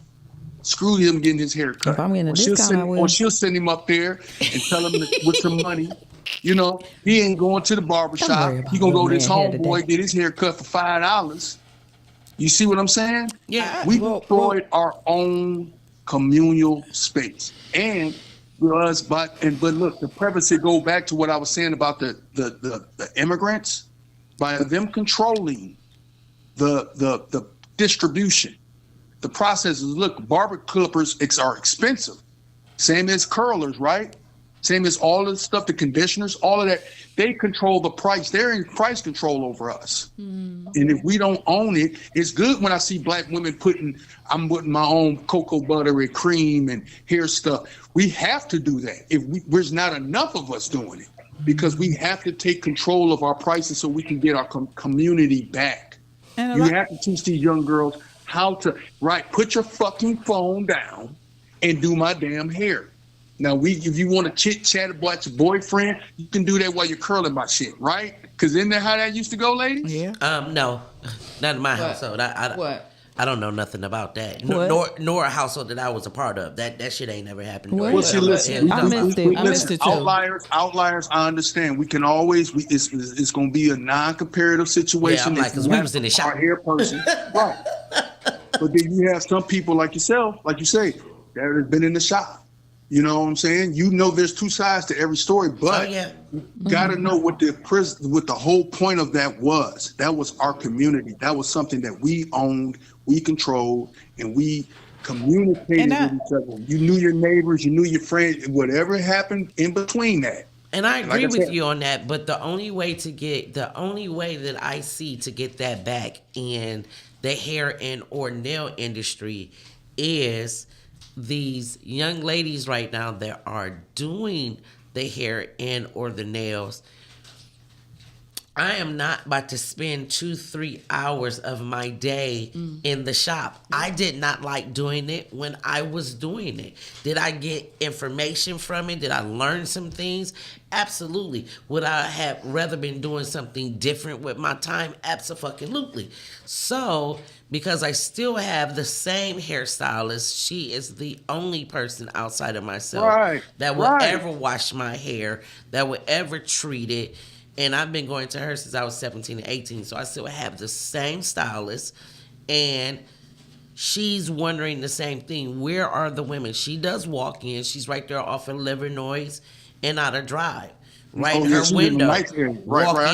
Screw him getting his hair cut. If I'm getting a discount, I will. Or she'll send him up there and tell him with some money. You know, he ain't going to the barbershop. He gonna go to his homeboy, get his hair cut for $5. You see what I'm saying? Yeah. We destroyed our own communal space. And but look, the preface it go back to what I was saying about the immigrants, by them controlling the distribution. The process is, look, barber clippers are expensive. Same as curlers, right? Same as all of the stuff, the conditioners, all of that. They control the price. They're in price control over us. And if we don't own it, it's good when I see black women I'm putting my own cocoa butter and cream and hair stuff. We have to do that. There's not enough of us doing it, because we have to take control of our prices so we can get our community back. You have to teach these young girls how to put your fucking phone down and do my damn hair. Now if you want to chit chat about your boyfriend, you can do that while you're curling my shit, right? Because isn't that how that used to go, ladies? Yeah. No, not in my household. I don't know nothing about that. Nor a household that I was a part of. That shit ain't never happened. Well, see, listen, I missed it too. Outliers. I understand. We can always. It's going to be a non-comparative situation. Yeah, I'm like, because we was in the shop. Our hair person, right? But then you have some people like yourself, like you say, that have been in the shop. You know what I'm saying? You know, there's two sides to every story, but you got to know what the whole point of that was. That was our community. That was something that we owned, we controlled, and we communicated with each other. You knew your neighbors, you knew your friends, whatever happened in between that. And I agree with you on that, but the only way that I see to get that back in the hair and or nail industry is these young ladies right now that are doing the hair and or the nails. I am not about to spend 2-3 hours of my day in the shop. I did not like doing it when I was doing it. Did I get information from it? Did I learn some things? Absolutely. Would I have rather been doing something different with my time? Absolutely. So, because I still have the same hairstylist, she is the only person outside of myself that will ever wash my hair, that will ever treat it. And I've been going to her since I was 17 and 18, so I still have the same stylist. And she's wondering the same thing. Where are the women? She does walk in. She's right there off of Livernois and out of Drive. Right in her window. Walk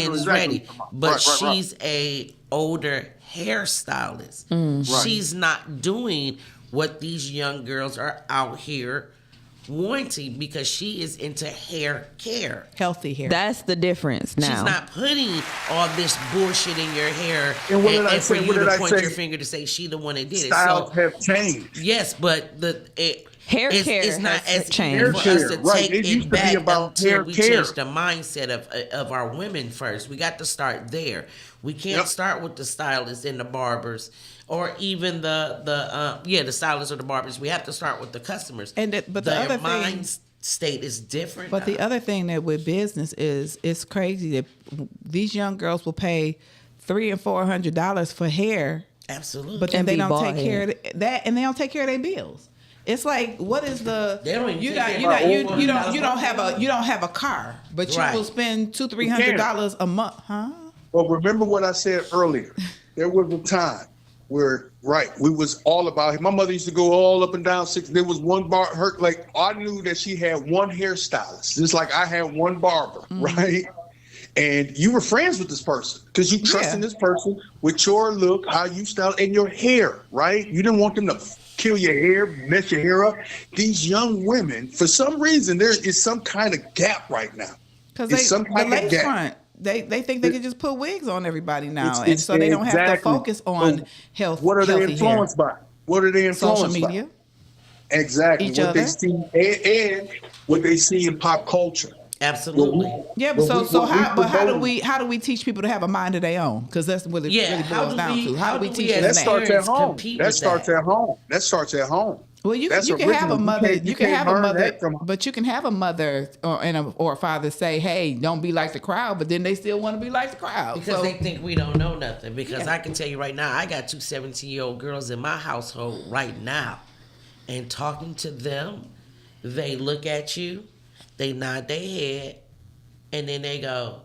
in is ready. But she's a older hairstylist. She's not doing what these young girls are out here wanting, because she is into hair care, healthy hair. That's the difference now. She's not putting all this bullshit in your hair and for you to point your finger to say she the one that did it. Styles have changed. Yes, but hair care it's not as changed. for us to take it back until we change the mindset of our women first. We got to start there. We can't start with the stylists and the barbers, or even the stylists or the barbers. We have to start with the customers. But the other mind state is different. But the other thing that with business is, it's crazy that these young girls will pay $300 and $400 for hair. Absolutely. But then they don't take care of that, and they don't take care of their bills. It's like, what is the? You don't have a car, but you will spend $200-$300 a month, huh? Well, remember what I said earlier. There was a time where we was all about it. My mother used to go all up and down 6. There was one bar. I knew that she had one hairstylist, just like I had one barber, right? And you were friends with this person because you trusted this person with your look, how you style, and your hair, right? You didn't want them to kill your hair, mess your hair up. These young women, for some reason, there is some kind of gap right now. Because the lace front, they think they can just put wigs on everybody now, and so they don't have to focus on health. What are they influenced by? What are they influenced by? Social media. Exactly. Each what other. They see and what they see in pop culture. Absolutely. Yeah, but how do we teach people to have a mind of their own? Because that's what it really boils down to. How do we teach them that? That starts at home. That starts at home. Well, you can have a mother. You can have a mother, but you can have a mother or a father say, "Hey, don't be like the crowd," but then they still want to be like the crowd because they think we don't know nothing. Because I can tell you right now, I got 2 17-year-old girls in my household right now, and talking to them, they look at you, they nod their head, and then they go,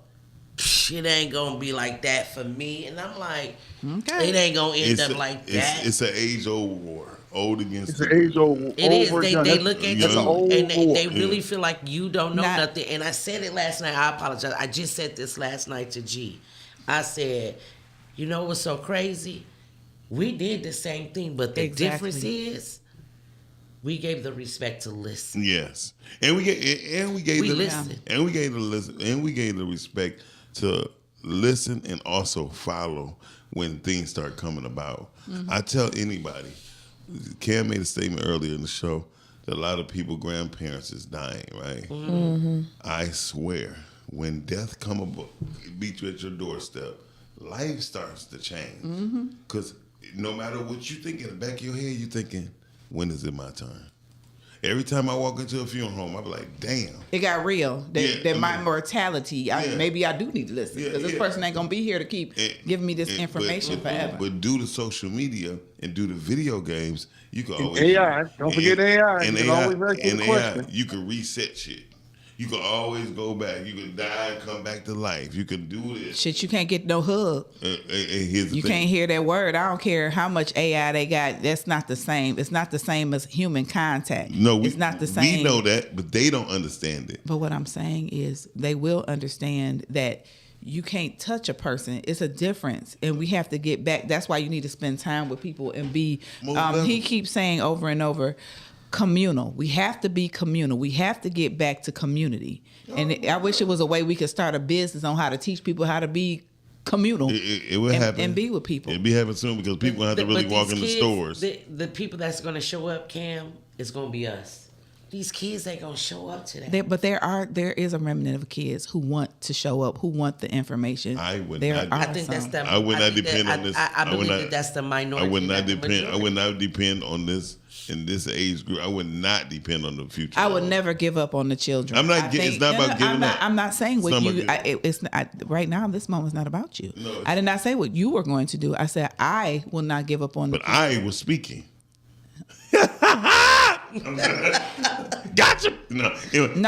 "It ain't gonna be like that for me," and I'm like, "It ain't gonna end up like that." It's an age-old war. Old against it's an age-old war. It is. They look at you and they really feel like you don't know nothing. And I said it last night. I apologize. I just said this last night to G. I said, you know what's so crazy? We did the same thing, but the difference is we gave the respect to listen. Yes, and we gave the respect to listen and also follow when things start coming about. Mm-hmm. I tell anybody. Cam made a statement earlier in the show that a lot of people, grandparents is dying, right? Mm-hmm. I swear, when death come meet you at your doorstep, life starts to change. Because no matter what you think in the back of your head, you thinking, when is it my turn? Every time I walk into a funeral home, I be like, damn. It got real. My mortality, maybe I do need to listen. Because this person ain't going to be here to keep giving me this information forever. But due to social media and due to video games, you can always... AI. Don't forget AI. And AI, you can reset shit. You can always go back. You can die and come back to life. You can do this. Shit, you can't get no hug. You can't hear that word. I don't care how much AI they got. That's not the same. It's not the same as human contact. No, it's not the same. We know that, but they don't understand it. But what I'm saying is they will understand that you can't touch a person. It's a difference. And we have to get back. That's why you need to spend time with people and be, he keeps saying over and over, communal. We have to be communal. We have to get back to community. And I wish it was a way we could start a business on how to teach people how to be communal. It will happen. And be with people. It'll be happening soon because people have to really walk in the stores. The people that's going to show up, Cam, is going to be us. These kids ain't going to show up today. But there is a remnant of kids who want to show up, who want the information. I would not depend on this. I believe that's the minority. I would not depend on this. In this age group, I would not depend on the future. I would never give up on the children. It's not about giving up. I'm not saying what you. Right now, this moment's not about you. No, I did not say what you were going to do. I said I will not give up on. But I was speaking. Gotcha. No,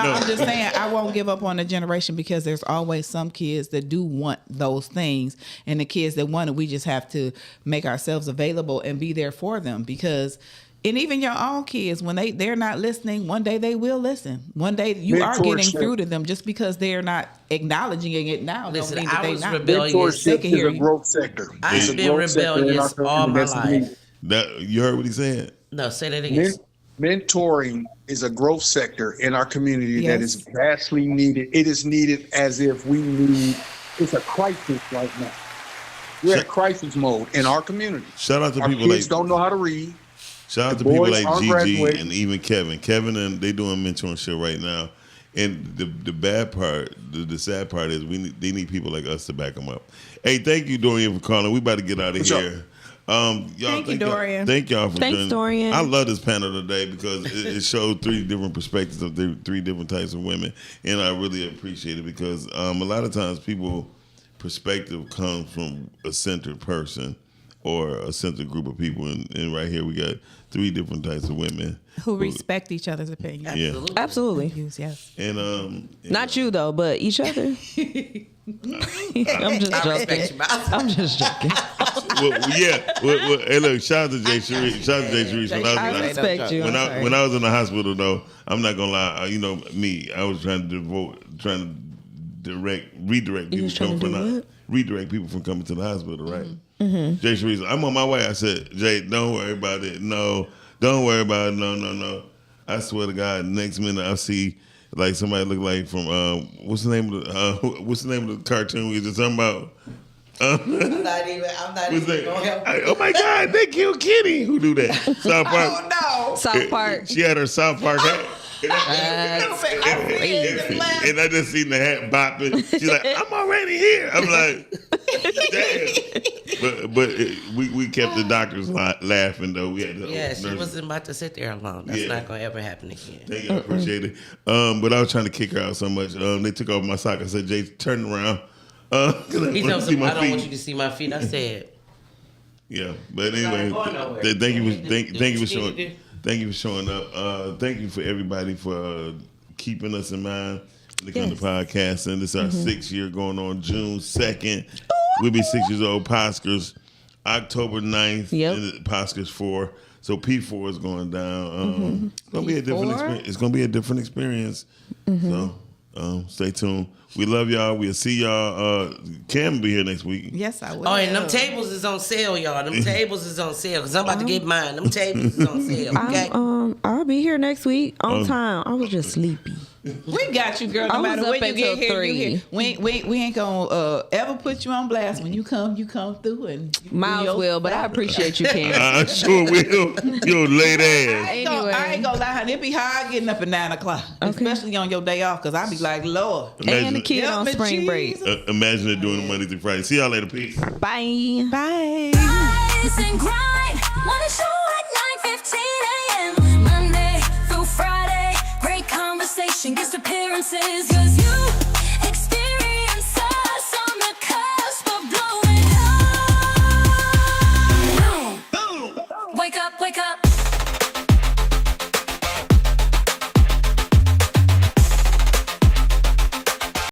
I'm just saying I won't give up on the generation because there's always some kids that do want those things, and the kids that want it, we just have to make ourselves available and be there for them because. And even your own kids, when they're not listening, one day they will listen. One day you are getting through to them just because they're not acknowledging it now. Listen, don't mean that I was not. rebellious. Mentorship is a growth sector. I've been rebellious all my life. You heard what he said? No, say that again. Mentoring is a growth sector in our community that is vastly needed. It is needed as if we need, it's a crisis right now. We're at crisis mode in our community. Shout out to our people kids don't know how to read. Shout out to people like Gigi and even Kevin. Kevin and they doing mentorship right now. And the bad part, the sad part is they need people like us to back them up. Hey, thank you, Dorian, for calling. We about to get out of here. Y'all, thank you, Dorian. Thank y'all for Thanks, Dorian. I love this panel today because it showed three different perspectives of the three different types of women, and I really appreciate it because a lot of times people perspective comes from a centered person or a centered group of people, and right here we got three different types of women who respect each other's opinions. Yeah, absolutely. Yes, and not you though, but each other. I'm just joking. Hey, look, shout out to Jay Sharice. Shout out to Jay Sharice. I respect you. When I was in the hospital, though, I'm not gonna lie. Me, I was trying to redirect people from coming to the hospital, right? Mm-hmm. Jay Sharice, I'm on my way. I said, Jay, don't worry about it. No, don't worry about it. No. I swear to God, next minute I see like somebody look like from what's the name of the cartoon we just talking about? I'm not even going help. Oh my God, they killed Kitty. Who do that? South Park. Oh no, South Park. She had her South Park hat. And I just seen the hat bopping. She's like, I'm already here. I'm like, damn. But we kept the doctors laughing though. We had she wasn't about to sit there alone. That's not gonna ever happen again. Thank you, I appreciate it. But I was trying to kick her out so much. They took off my sock. I said, Jay, turn around. I don't want you to see my feet. I said. Yeah, but anyway, thank you for showing up. Thank you for everybody for keeping us in mind. Looking at the podcast, and this is our 6th year going on June 2nd. We'll be 6 years old. Posker's October 9th. And Posker's 4. So P4 is going down. It's gonna be a different experience. It's gonna be a different experience. So stay tuned. We love y'all. We'll see y'all. Cam will be here next week. Yes, I will. Oh, and them tables is on sale, y'all. Them tables is on sale because I'm about to get mine. Them tables is on sale. Okay. I'll be here next week on time. I was just sleepy. We got you, girl. No matter when you get here, you here. We ain't gonna ever put you on blast. When you come through and Miles will, but I appreciate you, Cam. I sure will. You're late ass. I ain't gonna lie, honey. It be hard getting up at 9 o'clock, especially on your day off, because I be like, Lord. And the kid on spring break. Imagine it doing the Monday through Friday. See y'all later. Peace. Bye. Bye. rise and grind. Morning show at 9:15 a.m. Monday through Friday. Great conversation, guest appearances. Cause you experience us on the cusp of blowing up. Boom. Wake up, wake up.